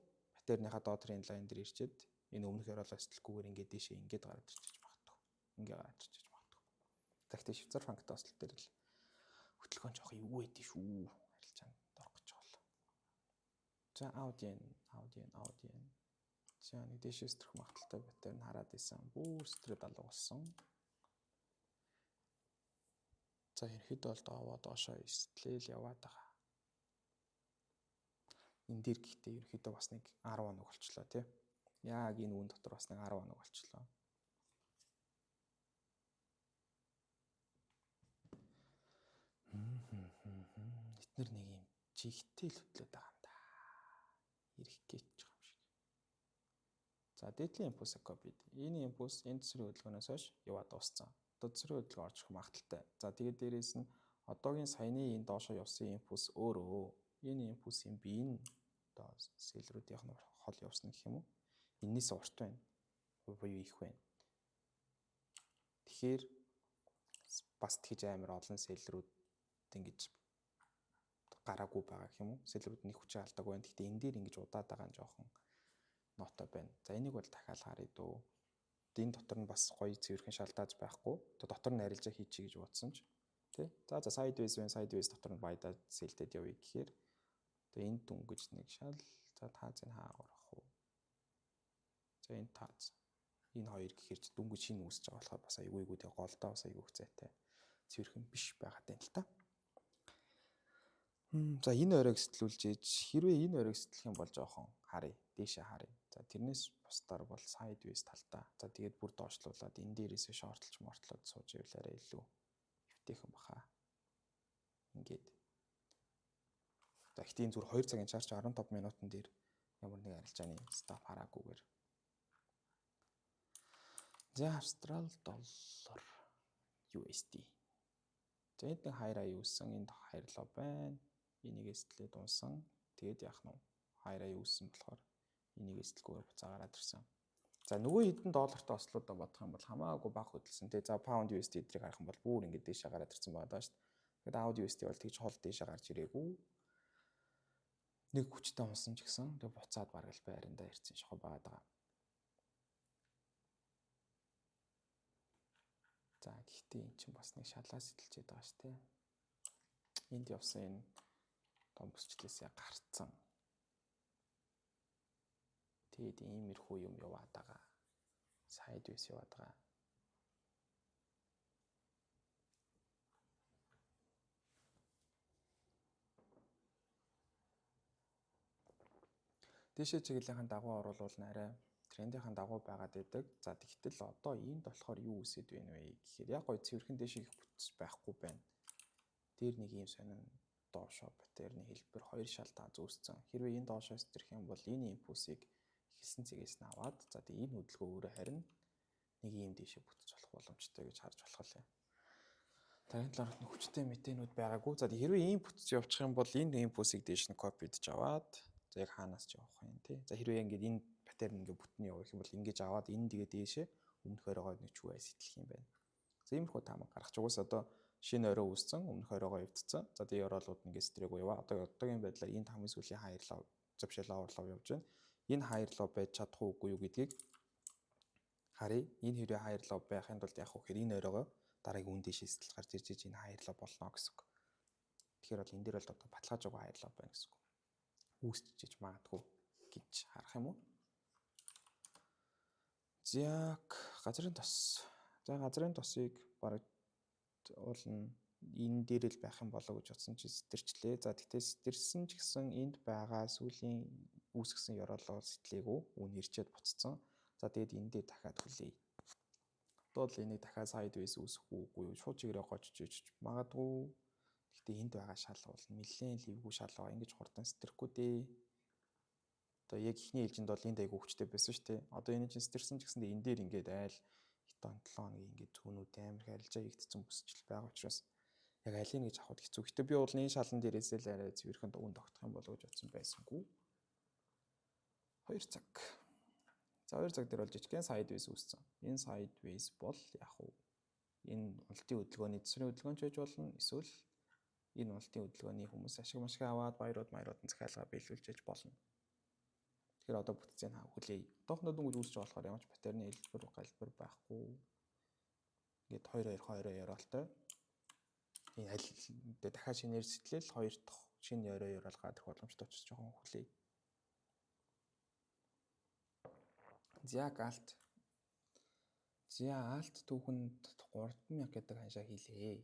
паттерныхаа доотрын лайн дээр ирчээд энэ өмнөх яриалаа сэтгэлгүйгээр ингээд дээшээ ингээд гараад ирчихэж магадгүй. Ингээд гараад ирчихэж магадгүй. Гэхдээ Швейцар франктай бас л дээр л хөдөлгөөн жоох юу байдээ шүү. Арилжаанд орох гэж байна. За аудиен. За нэг дээшээс төрөх магадaltaй паттерн хараад исэн. Бүр стрейт алга болсон. За ерөөхдөө бол доошоо эстлээл яваад байгаа. Энэ дээр гэхдээ ерөөхдөө бас нэг 10 хоног болчлоо тий. Яг энэ үн дотор бас нэг 10 хоног болчлоо. Эднэр нэг юм жигтэй л хөдлөд байгаа юм да. Ирэх гэж байгаа юм шиг. За дээдлийн импульс копид. Энэ импульс энэ цэсрийн хөдөлгөөнөөс хойш яваад дууссан. Одоо цэсрийн хөдөлгөөн орж ирэх магадaltaй. За тэгээд дээрээс нь одоогийн саяны энэ доошоо явсан импульс өөрөө энэ импульсийн бие нь одоо сэлрүүдийнх нь хол явсан гэх юм уу. Эннээс урт байна. Буюу их байна. Тэгэхээр бас тэгж амар олон сэлрүүд ингэж гараагүй байгаа гэх юм уу. Сэлрүүд нэг хүчээ алдаагүй байна. Гэхдээ энэ дээр ингэж удаад байгаа нь жоохон нотой байна. За энийг бол дахиад харъя дөө. Энэ дотор нь бас гоё цэвэрхэн шалдааж байхгүй. Дотор нь арилжаа хийчихье гэж бодсон ч тий. За sideways байна. Sideways дотор нь баядаа сэлдэд явъя гэхээр одоо энд дүнгэж нэг шал. За таазыг хаагаар ах уу. За энэ тааз. Энэ хоёр гэхээр ч дүнгэж шинэ үүсэж байгаа болохоор бас айгүй тий голдоо бас айгүй хцээтэй. Цэвэрхэн биш байгаад байна л та. За энэ оройг сэтлүүлж ээж хэрвээ энэ оройг сэтэлэх юм бол жоохон харъя. Дээшээ харъя. За тэрнээс бусдаар бол sideways талдаа. За тэгээд бүр доошлуулад энэ дээрээсээ шортлж мортлоод сууж явлаарай илүү хөвтэйхэн баха. Ингээд. За ихтэй энэ зүгээр 2 цагийн чарч 15 минутын дээр ямар нэг арилжааны стап хараагүйгээр. За Австрал доллар USD. За энд нэг хайраа юусэн, энд хайрлаа байна. Энийг эстлээ дунсан. Тэгээд яах нь вэ? Хайраа юусэн болохоор энийг эстлгүүгээр буцаа гараад ирсэн. За нөгөө хэдэн доллартай ослуудаа бодох юм бол хамаагүй бага хөдөлсөн. Тэгээ за pound USD эдрийг харах юм бол бүр ингэ дээшээ гараад ирсэн байгаа даа шүү дээ. Тэгээд AUD USD бол тэгж хол дээшээ гарч ирээгүй. Нэг хүчтэй унсан ч гэсэн тэгээ буцаад бараг л байрандаа ирсэн шахав байгаа даа. За гэхдээ эн чинь бас нэг шалаа сэтэлчээд байгаа шүү дээ. Энд явсан энэ том бүсчлээсээ гарцсан. Тэгээд иймэрхүү юм яваад байгаа. Sideways яваад байгаа. Дээшээ чиглэлийн дагуу оруулал арай трендийн дагуу байгаад байдаг. За тэгтэл одоо энд болохоор юу үсэд байна вэ гэхээр яг гоё цэвэрхэн дээшээ их бүтц байхгүй байна. Дээр нэг юм сонин доошоо паттерны хэлбэр хоёр шалтгаан зөөсцөн. Хэрвээ энэ доошоос төрөх юм бол энэ импульсыг эхэлсэн цэгээс нь аваад за тэгээ энэ хөдөлгөөн өөрөө харин нэг юм дээшээ бүтэж болох боломжтой гэж харж болох лээ. Тарийн талаарх нь хүчтэй мэдээнүүд байгаагүй. За хэрвээ ийм бүтц явуучих юм бол энэ импульсыг дээш нь копидж аваад за яг хаанаас ч явах юм тий. За хэрвээ ингээд энэ паттерн ингээд бүтэн явах юм бол ингэж аваад энэ тэгээ дээшээ өмнөх оройгоо нэг чүгээс сэтэлэх юм байна. За иймэрхүү таамаг гаргач угаас одоо шинэ орой үүссэн, өмнөх оройгоо эвдсэн. За тэгээ оролууд ингээд стрэгөө яваа. Одоогийн байдлаар энд хамгийн сүүлийн хайрлаа завшаалаа орлоо явж байна. Энэ хайрлаа байж чадах уугүй юу гэдгийг харъя. Энэ хэрэг хайрлаа байхын тулд яг хөө энэ оройгоо дараагийн үн дэшээс сэтэл гарч ирж энэ хайрлаа болно гэсэн үг. Тэгэхээр бол энэ дээр бол одоо баталгааж байгаа хайрлаа байна гэсэн үг. Үүсчиж магадгүй гэж харах юм уу? За газрын тос. За газрын тосыг бараг уулна энэ дээр л байх юм болоо гэж бодсон чи сэтэрчлээ. За тэгтээ сэтэрсэн ч гэсэн энд байгаа сүүлийн үүсгэсэн ёроолоо сэтлээгүү үн ирчээд буцсан. За тэгээд энэ дээр дахиад хүлээе. Одоо л энийг дахиад sideways үүсэхгүй юу? Шууд чигээрээ гожиж иж магадгүй. Гэхдээ энд байгаа шал бол нэлээд левгүй шал байгаа. Ингэж хурдан сэтрэхгүй дээ. Одоо яг ихний ээлжинд бол энд айгүй хүчтэй байсан шүү дээ. Одоо энэ чинь сэтэрсэн ч гэсэндээ энэ дээр ингээд айл 7 хоногийн ингээд зүүнүүд амар харилжаа хийгдсэн бүсчил байгаа учраас яг алийг гэж авахд хэцүү. Гэтэ би бол энэ шалан дээрээсээ л арай цэвэрхэн дуун тогтох юм болов гэж бодсон байсангүй. 2 цаг. За 2 цаг дээр бол жижигхэн sideways үүссэн. Энэ sideways бол яг уу энэ уналтын хөдөлгөөний төсвийн хөдөлгөөнч байж болно. Эсвэл энэ уналтын хөдөлгөөний хүмүүс ашиг машиг аваад баярууд захиалга биелүүлж яж болно. Тэгэхээр одоо бүтцийг хүлээе. Одоохондоо дүнгиж үүсэж байгаа болохоор ямар ч паттерны хэлбэр галбар байхгүй. Ингээд 2-2-2 яроолтой. Энэ аль дахиад шинээр сэтлэл 2 дахь шинэ яроол гадах боломжтой учраас жоохон хүлээе. За галт. За алт түүхэнд 3000 гэдэг ханшаа хийлээ.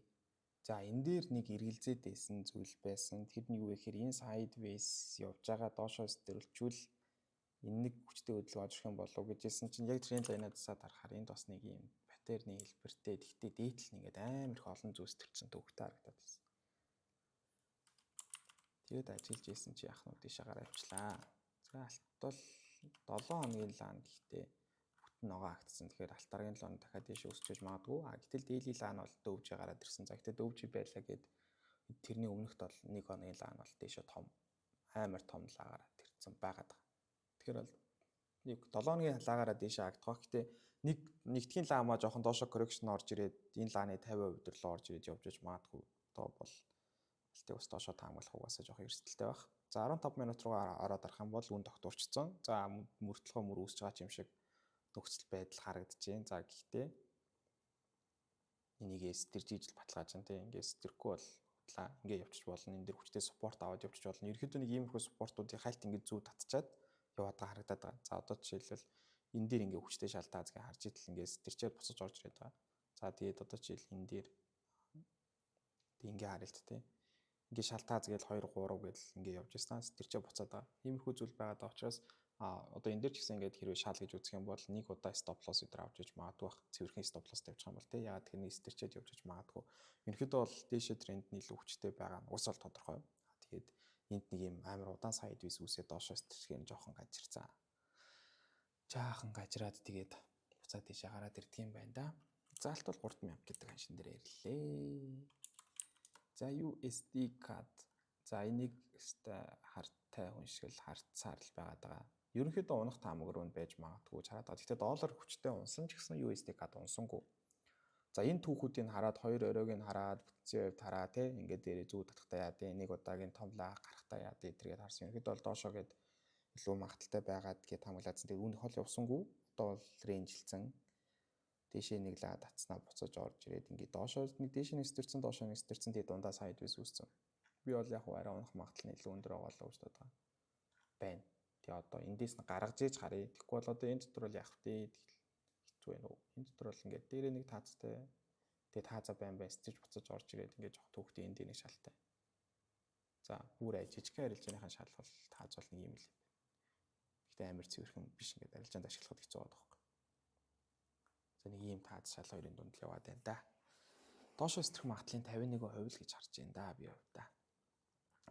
За энэ дээр нэг эргэлзээд байсан зүйл байсан. Тэр нь юу вэ гэхээр энэ sideways явж байгаа доошоос дөрвөлжүүл энэ нэг хүчтэй хөдөлгөөн авах юм болов гэж хэлсэн чинь яг тренд лайнаас харахаар энд бас нэг юм паттерны хэлбэртэй тэгтээ дээтэл нь ингээд амар их олон зүйлс төрсэн төвхтэй харагдаад байсан. Тэгээд ажиллаж ийсэн чи яхнууд тийшээ гараа авчлаа. За алт бол 7 хоногийн лаан гэхдээ бүтэн ногоо агтсан. Тэгэхээр алтаргийн лаан дахиад тийшээ өсчөж магадгүй. Гэтэл daily лаан бол дөвжи гараад ирсэн. За гэхдээ дөвжи байлаа гэд тэрний өмнөхд бол 1 хоногийн лаан бол тийшээ том амар том лагаараа тэрсэн байгаад байгаа. Тэгэхээр бол нэг 7 хоногийн лагаараа дээшээ хагдах. Гэхдээ нэгдгийн лаамаа жоохон доошо коррекшн орж ирээд энэ лааны 50% өдрлөө орж ирээд явж иж магадгүй одоо бол алтыг бас доошо таамаглах угаасаа жоохон эрсдэлтэй байх. За 15 минут руугаа ороод арах юм бол үн тогтворчсон. За мөртлөгөө мөр үүсэж байгаа юм шиг нөхцөл байдал харагдчихээн. За гэхдээ энийгээ стэрж ижил баталгааж байна тийм. Ингээд стэрхгүй бол худлаа ингээд явчих болно. Энэ дэр хүчтэй спорт аваад явчих болно. Ерөнхийдөө нэг иймэрхүү спортуудын хальт ингээд зүү татчаад яваад байгаа харагдаад байгаа. За одоо жишээлбэл энэ дээр ингээд хүчтэй шалтгаан азгийн харж идэл ингээд стэрчээр буцаж орж ирээд байгаа. За тэгээд одоо жишээл энэ дээр ингээд харъя л тийм. Ингээд шалтгааз гээл 2 3 гээл ингээд явж ирсэн. Стэрчээ буцаад байгаа. Иймэрхүү зүйл байгаад байгаа учраас одоо энэ дээр ч гэсэн ингээд хэрвээ шал гэж үзэх юм бол нэг удаа стоп лосс өдр авч иж магадгүй бах. Цэвэрхэн стоп лосс тавьчих юм бол тийм. Ягаад гэхээр нэг стэрчээд явж иж магадгүй. Ерөнхийдөө бол дээшээ тренд нь илүү хүчтэй байгаа нь уус бол тодорхой. Тэгээд энд нэг юм амар удаан сайдвис үүсээ доошоо стэрчгээр нь жоохон гажирцаа. Жаахан гажираад тэгээд буцаад тийшээ гараад ирдэг юм байна да. Заалт бол 3000 гэдэг аншин дээр ярьлээ. За USD CAD. За энийг хартай уншгал харцаар л байгаад байгаа. Ерөнхийдөө унах таамаг руу байж магадгүй чараад байгаа. Гэхдээ доллар хүчтэй унсан ч гэсэн USD CAD унсангүй. За энэ түүхүүдийг хараад 2 оройг нь хараад бүтцийн хувьд хараа тий ингээд дээрээ зүү татахтаа яа тий нэг удаагийн томлаа гарахтаа яа тий тэргээд харсан. Ерөнхийдөө бол доошоо гээд илүү магадaltaй байгаад гээд хамгаалаадсан. Тэгээд үүний хол явсангүй. Одоо бол рейнжилсэн. Дээшээ нэг лаа татснаа буцаж орж ирээд ингээд доошоо нэг дээшээ нэг стэрсэн доошоо нэг стэрсэн тий дундаа сайдвис үүссэн. Би бол яг арай унах магадлал нь илүү өндөр байгаа л гэж бодож байгаа. Байна. Тэгээ одоо эндээс нь гаргаж ээж харъя. Тэгэхгүй бол одоо энэ дотор бол яах вэ? Хэцүү байна уу? Энэ дотор бол ингээд дээрээ нэг таацтай. Тэгээ таазаа байн стэрч буцаж орж ирээд ингээд жоох түүхтэй энд нэг шалтай. За бүр жижигхэн арилжааныхаа шал бол тааз бол нэг юм л юм. Гэхдээ амар цэвэрхэн биш ингээд арилжаанд ашиглахад хэцүү байгаа байхгүй. За нэг ийм тааз шал хоёрын дунд л яваад байна да. Доошоо стрэх магадлалын 51% л гэж харж байна да би хувьдаа.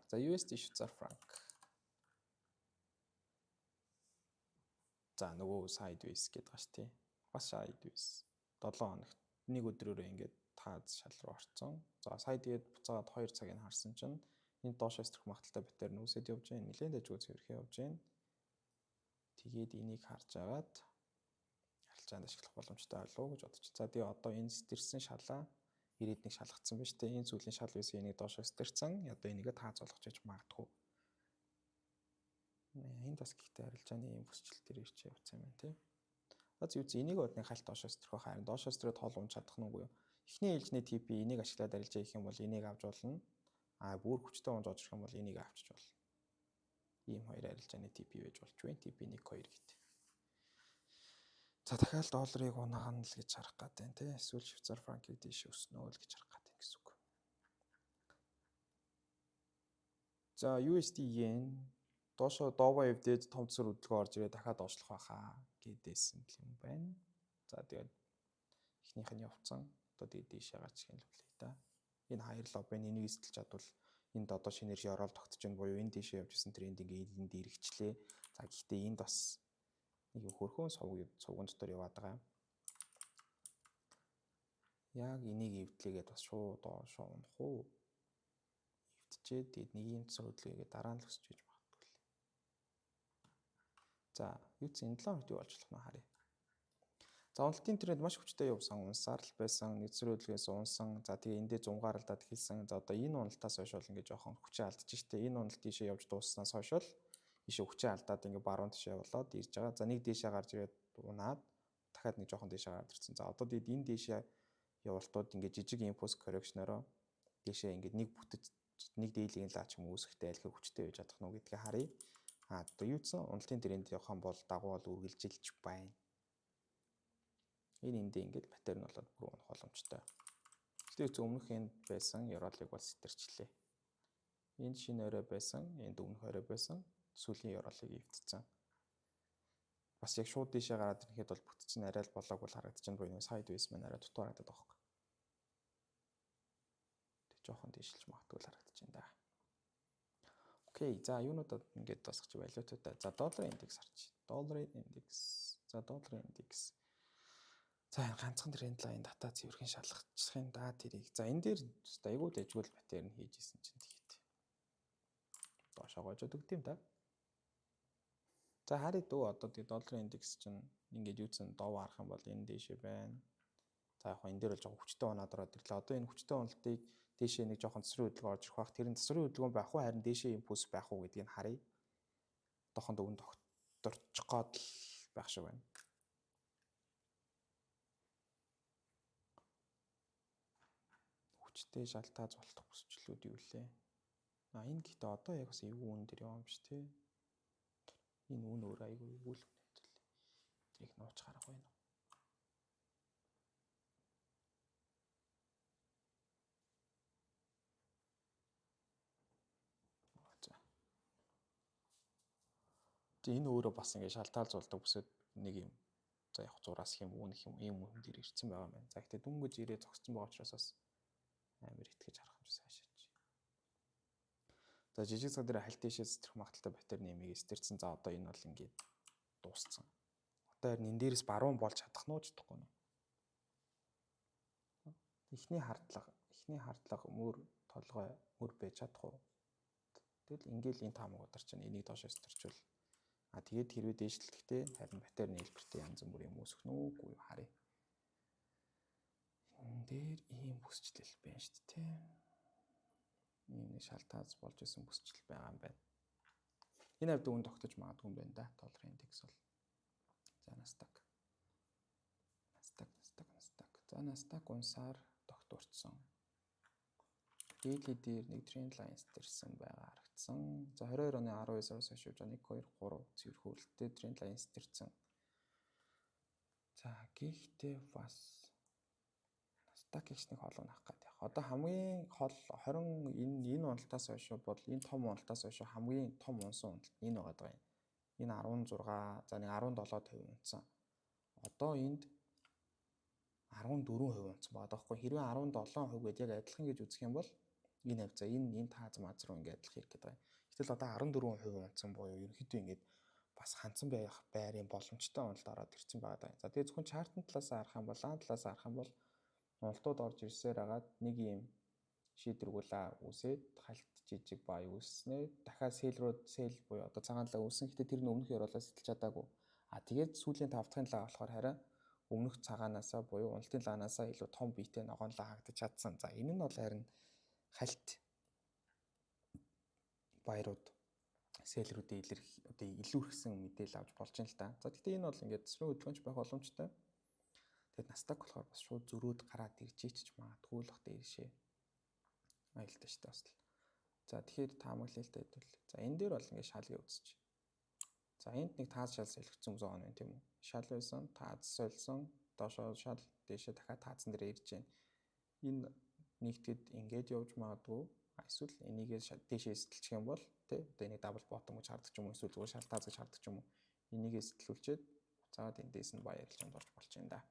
За USD Швейцар франк. За нөгөө sideways гэдэг байгаа шүү тий. Бас sideways. 7 хоногт нэг өдрөөрөө ингээд тааз шал руу орцсон. За сая тэгээд буцаад 2 цагийг харсан чинь энэ доошоо стрэх магадлалтай битээр нүүсэд явж байна. Нилээн дэжгүй цэвэрхэн явж байна. Тэгээд энийг харж агаад арилжаанд ашиглах боломжтой болов уу гэж бодчих. За тэгээ одоо энэ стэрсэн шалаа ирээд нэг шалгацсан байна шүү дээ. Энэ зүйлийн шал байсан энийг доошоо стэрсэн. Одоо энийгээ тааз болгож яж магадгүй. Энд бас гэхдээ арилжааны юм бүсчил төр ирч явцсан юм байна тий. За юу энийг од нэг хальт доошоо стрэх харин доошоо стрээд хоол унж чадах нь үгүй юу? Эхний ээлжний TP энийг ашиглаад арилжаа хийх юм бол энийг авч болно. Бүр хүчтэй унж очих юм бол энийг авчиж болно. Ийм хоёр арилжааны TP байж болж байна. TP 1 2 гэдэг. За дахиад долларыг унаах нь л гэж харах гэдэг нь тий. Эсвэл Швейцар франкийг дэше өснөө л гэж харах гэдэг гэсэн үг. За USD yen доошоо доовоо эвдээд том цэсэр хөдөлгөөн орж ирээ дахиад доошлох байхаа гэдээсэн юм байна. За тэгээд эхнийх нь явцсан. Одоо тэгээд дэшээ гарч ирэх юм л үлээ да. Энэ хоёр лоббын энийг эсэлж чадвал энд одоо шинээр ороод тогтож байна буюу энэ дэшээ явж исэн тренд ингээ энд иргэчлээ. За гэхдээ энд бас нэг хөрхөн сувган дотор яваад байгаа. Яг энийг эвдлээгээд бас шууд доошоо унах уу? Эвдчихэд тэгээд нэг юм цэсэр хөдөлгөөгээ дараа нь л өсч иж магадгүй. За юу ч энэ 7 хоногт юу болж болох нь харъя. За уналтын тренд маш хүчтэй явсан, унсаар л байсан, цэсэр хөдөлгөөс унсан. За тэгээ эндээ зунгаарлаад эхэлсэн. За одоо энэ уналтаас хойш бол ингээ жоохон хүчээ алдчих штэ. Энэ уналт тийшээ явж дууссанаас хойш л ийшээ хүчээ алдаад ингээ баруун тишээ болоод ирж байгаа. За нэг дээшээ гарч ирээд унаад дахиад нэг жоохон дээшээ гараад ирсэн. За одоо тэгээд энэ дээшээ явалтууд ингээ жижиг импульс коррекшнороо дээшээ ингээ нэг бүтэц нэг дээлийг л аач юм үүсэхтэй айлхаа хүчтэй байж чадах нь гэдгийг харъя. Одоо юу гэсэн уналтын тренд явах юм бол дагуу бол үргэлжилж байна. Энэ эндээ ингээд паттерн болоод бүр унах боломжтой. Гэвч өмнөх энд байсан евролыг бол сэтэрчлээ. Энд шинэ орой байсан, энд өмнөх орой байсан. Сүүлийн евролыг эвдсэн. Бас яг шууд дээшээ гараад ирэхэд бол бүтцэн арай л болоог бол харагдаж байна. Буюу sideways маань арай дутуу харагдаад байгаа юм. Тэг жоохон дээшилж магадгүй л харагдаж байна да. Окей, за юунуудад ингээд тасгч валютуудаа. За долларын индекс харж. Долларын индекс. За долларын индекс. За энэ ганцхан тренд лайн дата цэвэрхэн шалгачихын да тэрийг. За энэ дээр айгүй дэжгүүл паттерн хийж исэн чинь тэгээд. доошоо гойжод өгд юм да. За харъя дөө одоо тэгээ долларын индекс чинь ингээд юуцэн дов харах юм бол энэ дээшээ байна. За яг энэ дээр бол жоохон хүчтэй унаад ороод ирлээ. Одоо энэ хүчтэй уналтыг дээшээ нэг жоохон засварын хөдөлгөөн орж ирэх бах. Тэр нь засварын хөдөлгөөн байх уу харин дээшээ импульс байх уу гэдгийг харъя. Одоохон дөвөнд докторчих гоод л байх шиг байна. Хүчтэй шалтгааз болтох бүсчлүүд юу лээ? Энэ гэхдээ одоо яг бас эвгүй үн дээр яваа юм биш тий. Энэ үн өөр айгүй эвгүй л үнэтэй л. Тэрийг нууч харах байна уу? За. Энэ өөрөө бас ингээд шалтгаалзуулдаг бүсэд нэг юм. За яг зураас хэм үүнх юм ийм юм дээр ирсэн байгаа юм байна. За гэхдээ дүнгэж ирээ зогссон байгаа учраас бас амар итгэж харах юм шиг сайшаач. За жижиг цаг дээр хальт дэшээ зүтрэх магадaltaй батарей нэмийг эстэрсэн. За одоо энэ бол ингээд дууссан. Одоо харин энэ дээрээс баруун болж чадах нь ч гэдэггүй нэ. Эхний хардлага мөр толгой мөр байж чадах уу? Тэгэл ингээл энэ таамаг удар чинь энийг доошоо эстэрчвэл тэгээд хэрвээ дээшлэлтэхтэй харин батарей нээлбэртэй янз бүр юм үүсгэх нь үгүй юу харъя. Энэ дээр ийм бүсчлэл байна шүү дээ. Ийм нэг шалтгааз болж исэн бүсчлэл байгаа юм байна. Энэ хавьд үн тогтож магадгүй юм байна да. Долларын индекс бол. За Nasdaq. За Nasdaq унсаар тогтворцсон. Daily дээр нэг trend lines дэрсэн байгаа харагдсан. За 22 оны 12 сараас хойш 1 2 3 цэвэрхүүлэлттэй trend lines дэрсэн. За гэхдээ бас Nasdaq гэж нэг холоо нах гэдэг. Одоо хамгийн хол 20 энэ уналтаас хойш бол энэ том уналтаас хойш хамгийн том унсан уналт энэ байгаа даа. Энэ 16 за нэг 17% унтсан. Одоо энд 14% унтсан байгаа даахгүй. Хэрвээ 17% гэдээ яг адилхан гэж үзэх юм бол энэ хавцаа энэ тааз маз руу ингээд адилхан ирэх гэдэг. Гэтэл одоо 14% унтсан буюу ерөнхийдөө ингээд бас хандсан байх байрын боломжтой уналт ороод ирсэн байгаа даа. За тэгээ зөвхөн чартын талаас харах юм бол талаас харах юм бол уналтууд орж ирсээр хагаад нэг юм шийдвэргүүлээ үсээд хальт жижиг бай үүснээ дахиад сэл буюу одоо цагаан талаа үүсэн. Гэхдээ тэр нь өмнөх ёроолоос сэтэлж чадаагүй. Тэгээд сүүлийн 5 дахь талаа болохоор хараа өмнөх цагаанаасаа буюу уналтын лаанаасаа илүү том биетэй ногоонлоо хагдаж чадсан. За энэ нь бол харин хальт баярууд сэлрүүдийн одоо илүүрхсэн мэдээлэл авч болж байна л да. За гэхдээ энэ бол ингээд засварын хөдөлгөөнч байх боломжтой. Тэгээд Nasdaq болохоор бас шууд зөрөөд гараад иржээч магадгүй л бах дээршээ. Аюултай шүү дээ бас л. За тэгэхээр таамаглалтай хэдвэл. За энэ дээр бол ингээд шалгыг үзэж. За энд нэг таас шал солигдсон зоон байна тийм үү? Шал байсан, таас солисон, доошоо шал, дээшээ дахиад таазан дээр ирж байна. Энэ нэгтгэд ингээд явж магадгүй. Эсвэл энийгээ дээшээ сэтэлчих юм бол тий одоо энийг дабл ботом гэж хардаг юм уу? Эсвэл зүгээр шал тааз гэж хардаг юм уу? Энийгээ сэтэлүүлчихэд цаад эндээс нь баяр хэлжинд орж болж байна да.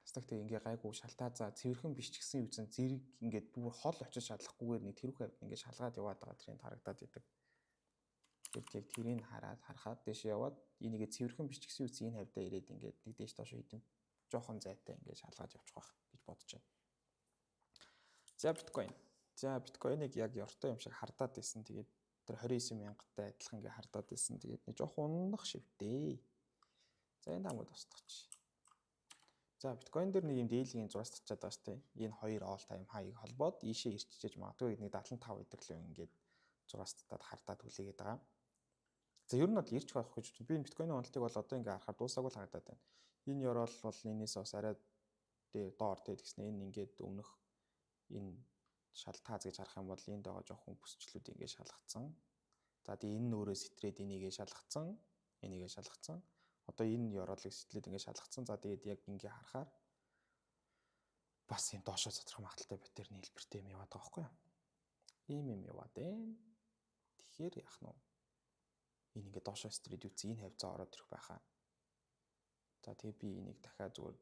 Насдагтай ингээ гайгүй шалтаазаа цэвэрхэн биш ч гэсэн юу гэсэн зэрэг ингээд бүр хол очиж шалахгүйгээр нэг тэрүүх хавьд ингээд шалгаад яваад байгаа тренд харагдаад идэг. Тэгэхээр яг тэрийг харахад дэше яваад энийгээ цэвэрхэн биш ч гэсэн юу гэсэн энэ хавьдаа ирээд ингээд нэг дээш доош идэм жоохон зайтай ингээд шалгаад явчих واخ гэж бодож байна. За биткойн. За биткойныг яг ёртой юм шиг хардаад байсан. Тэгээд тэр 29 мянгатай адилхан ингээ хардаад байсан. Тэгээд нэг жоохон унах шивтэй. За энэ хамгад устгач. За биткойн дээр нэг юм дийлгийн зураас татчаад байгаа шүү дээ. Энэ хоёр all time high-ыг холбоод ийшээ ирчижээж магадгүй нэг 75 өдөрлөө ингээд зураас татаад хардаад хүлээгээд байгаа. За ер нь бол ирч байх гэж би энэ биткойны уналтыг бол одоо ингээ харахаар дуусаагүй л харагдаад байна. Энэ ёроол бол энэээс бас арай доор тэгснэ энэ ингээд өмнөх энэ шал тааз гэж харах юм бол энд байгаа жоохон бүсчлүүд ингээ шалгацсан. За тэгээ энэ өөрөө сэтрээд энийгээ шалгацсан, энийгээ шалгацсан. Одоо энэ ёроолыг сэтлээд ингээ шалгацсан. За тэгээд яг ингээ харахаар бас юм доошоо цоцрох магадaltaй батарей нээлбэртэй юм яваад байгаа байхгүй юу? Ийм юм яваад байна. Тэгэхээр яах нь вэ? Энэ ингээ доошоо сэтрээд үгүй энэ хавцаа ороод ирэх байхаа. За тэгээ би энийг дахиад зүгээр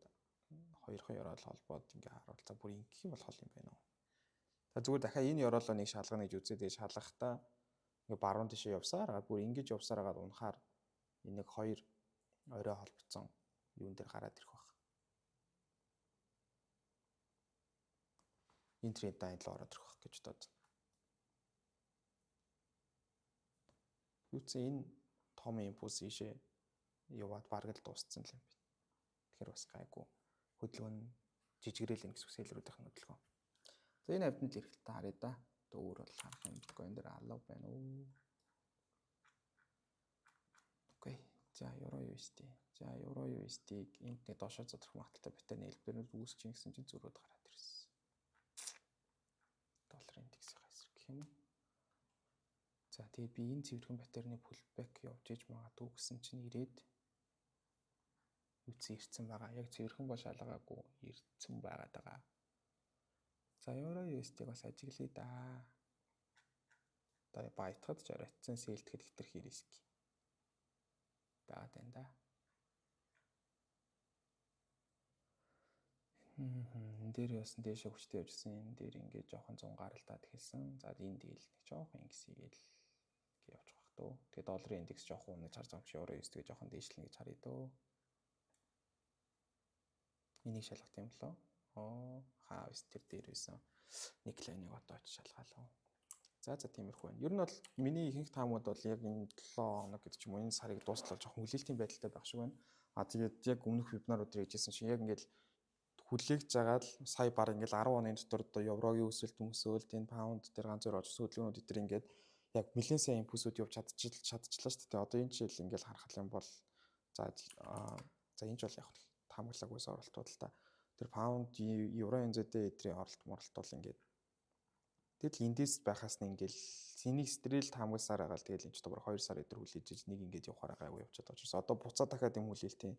хоёрхан ёроол холбоод ингээ харуул. За бүр ингэх юм болох юм байна уу? За зүгээр дахиад энэ ёроолоо нэг шалгана гэж үзээ. Тэгээ шалгахдаа ингээ баруун тишээ явсаар хагаад бүр ингэж явсаар хагаад унахаар энэ нэг хоёр орой холбоцсон юун дээр гараад ирэх байх. Энэ тренд айн л ороод ирэх байх гэж бодод. Юуцээ энэ том импульс ийшээ яваад бараг л дууссан л юм байна. Тэгэхээр бас гайгүй. Хөдөлгөөн нь жижигрээл энэ гэсэн сэлрүүдийнх нь хөдөлгөөн. За энэ хавьд нь л эргэлтээ харъя да. Одоо өөр бол харах юм дгүй энэ дээр алав байна уу? Окей. За евро USD. За евро USD-г энд нэг доошоо тодорхой магадaltaй битээр нэлбэрээр үүсч ин гэсэн чинь зөрөөд гараад ирсэн. Доллар индексийн эсрэг гэх юм уу? За тэгээд би энэ цэвэрхэн батерны pullback явж иж магадгүй гэсэн чинь ирээд үтсэн ирсэн байгаа. Яг цэвэрхэн бол шалгаагүй ирсэн байгаад байгаа. За евро USD-г бас ажиглая да. Одоо байтахад ч оройтсан сэлтгэл хэтэрхий риск байгаад байна да. Энэ дээр яасан дээшээ хүчтэй явжсэн. Энэ дээр ингээд жоохон зунгаарлалтад эхэлсэн. За энэ дээл нэг жоохон ингэсгээл явж байгаа дөө. Тэгээ долларын индекс жоохон унаж харж байгаа юм чи евро USD-г жоохон дээшлэн гэж харъя дөө. Энийг шалгах юм болоо. Хаа вис тэр дээр байсан. Нэг лайныг одоо ч шалгаалаа. За тиймэрхүү байна. Ер нь бол миний ихэнх таамууд бол яг энэ 7 хоног гэдэг ч юм уу энэ сарыг дуустлаа жоохон хүлээлтийн байдалтай байх шиг байна. Тэгээд яг өмнөх вебинарууд дээр хийжсэн чинь яг ингээд хүлээгж жагаад сая баг ингээд 10 оны дотор одоо еврогийн өсөлт өмсөлт энэ паунд дээр ганц зөөр очсон хөдөлгөөнүүд эдгээр ингээд яг нэлээд сайн импульсүүд явж чадчихлаа шүү дээ. Одоо энэ жил ингээд харах юм бол за энэ жил яг таамаглаагүйс оролтууд л та. Тэр паунд евроын зүйтэй эдрийн оролт моролт бол ингээд тэгэл эндээс байхаас нь ингээд синий стрэл таамагласаар байгаа л тэгэл энэ ч добор 2 сар өдөр хүлээж иж нэг ингээд явахаар гайгүй явчихад байгаа учраас одоо буцаа дахиад юм хүлээлтийн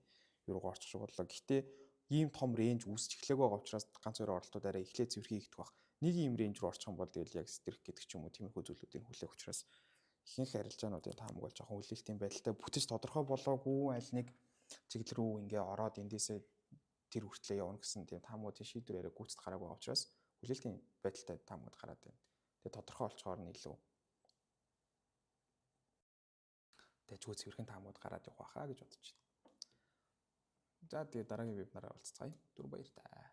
юуруу орчих шиг боллоо. Гэхдээ ийм том рейнж үүсч эхлэх байгаа учраас ганц хоёр оролтууд арай эхлээд зөрхий ихдэх бах. Нэг ийм рейнж руу орчих юм бол тэгэл яг стрэх гэдэг ч юм уу тиймэрхүү зүйлүүдийн хүлээх учраас ихэнх арилжаануудын таамаг бол жоохон хүлээлтийн байдалтай бүтэж тодорхой болоогүй аль нэг чиглэл рүү ингээ ороод эндээсээ тэр хүртлээ явна гэсэн тийм таамуудын шийдвэр арай гүйцэд гараагүй байгаа учраас хүлээлтийн байдалтай таамууд гараад байна. Тэгээ тодорхой олцохоор нь илүү дэжгүй цэвэрхэн таамууд гараад явах байхаа гэж бодож байна. За тэгээ дараагийн вебинараар уулзцгаая. Түр баяр таа.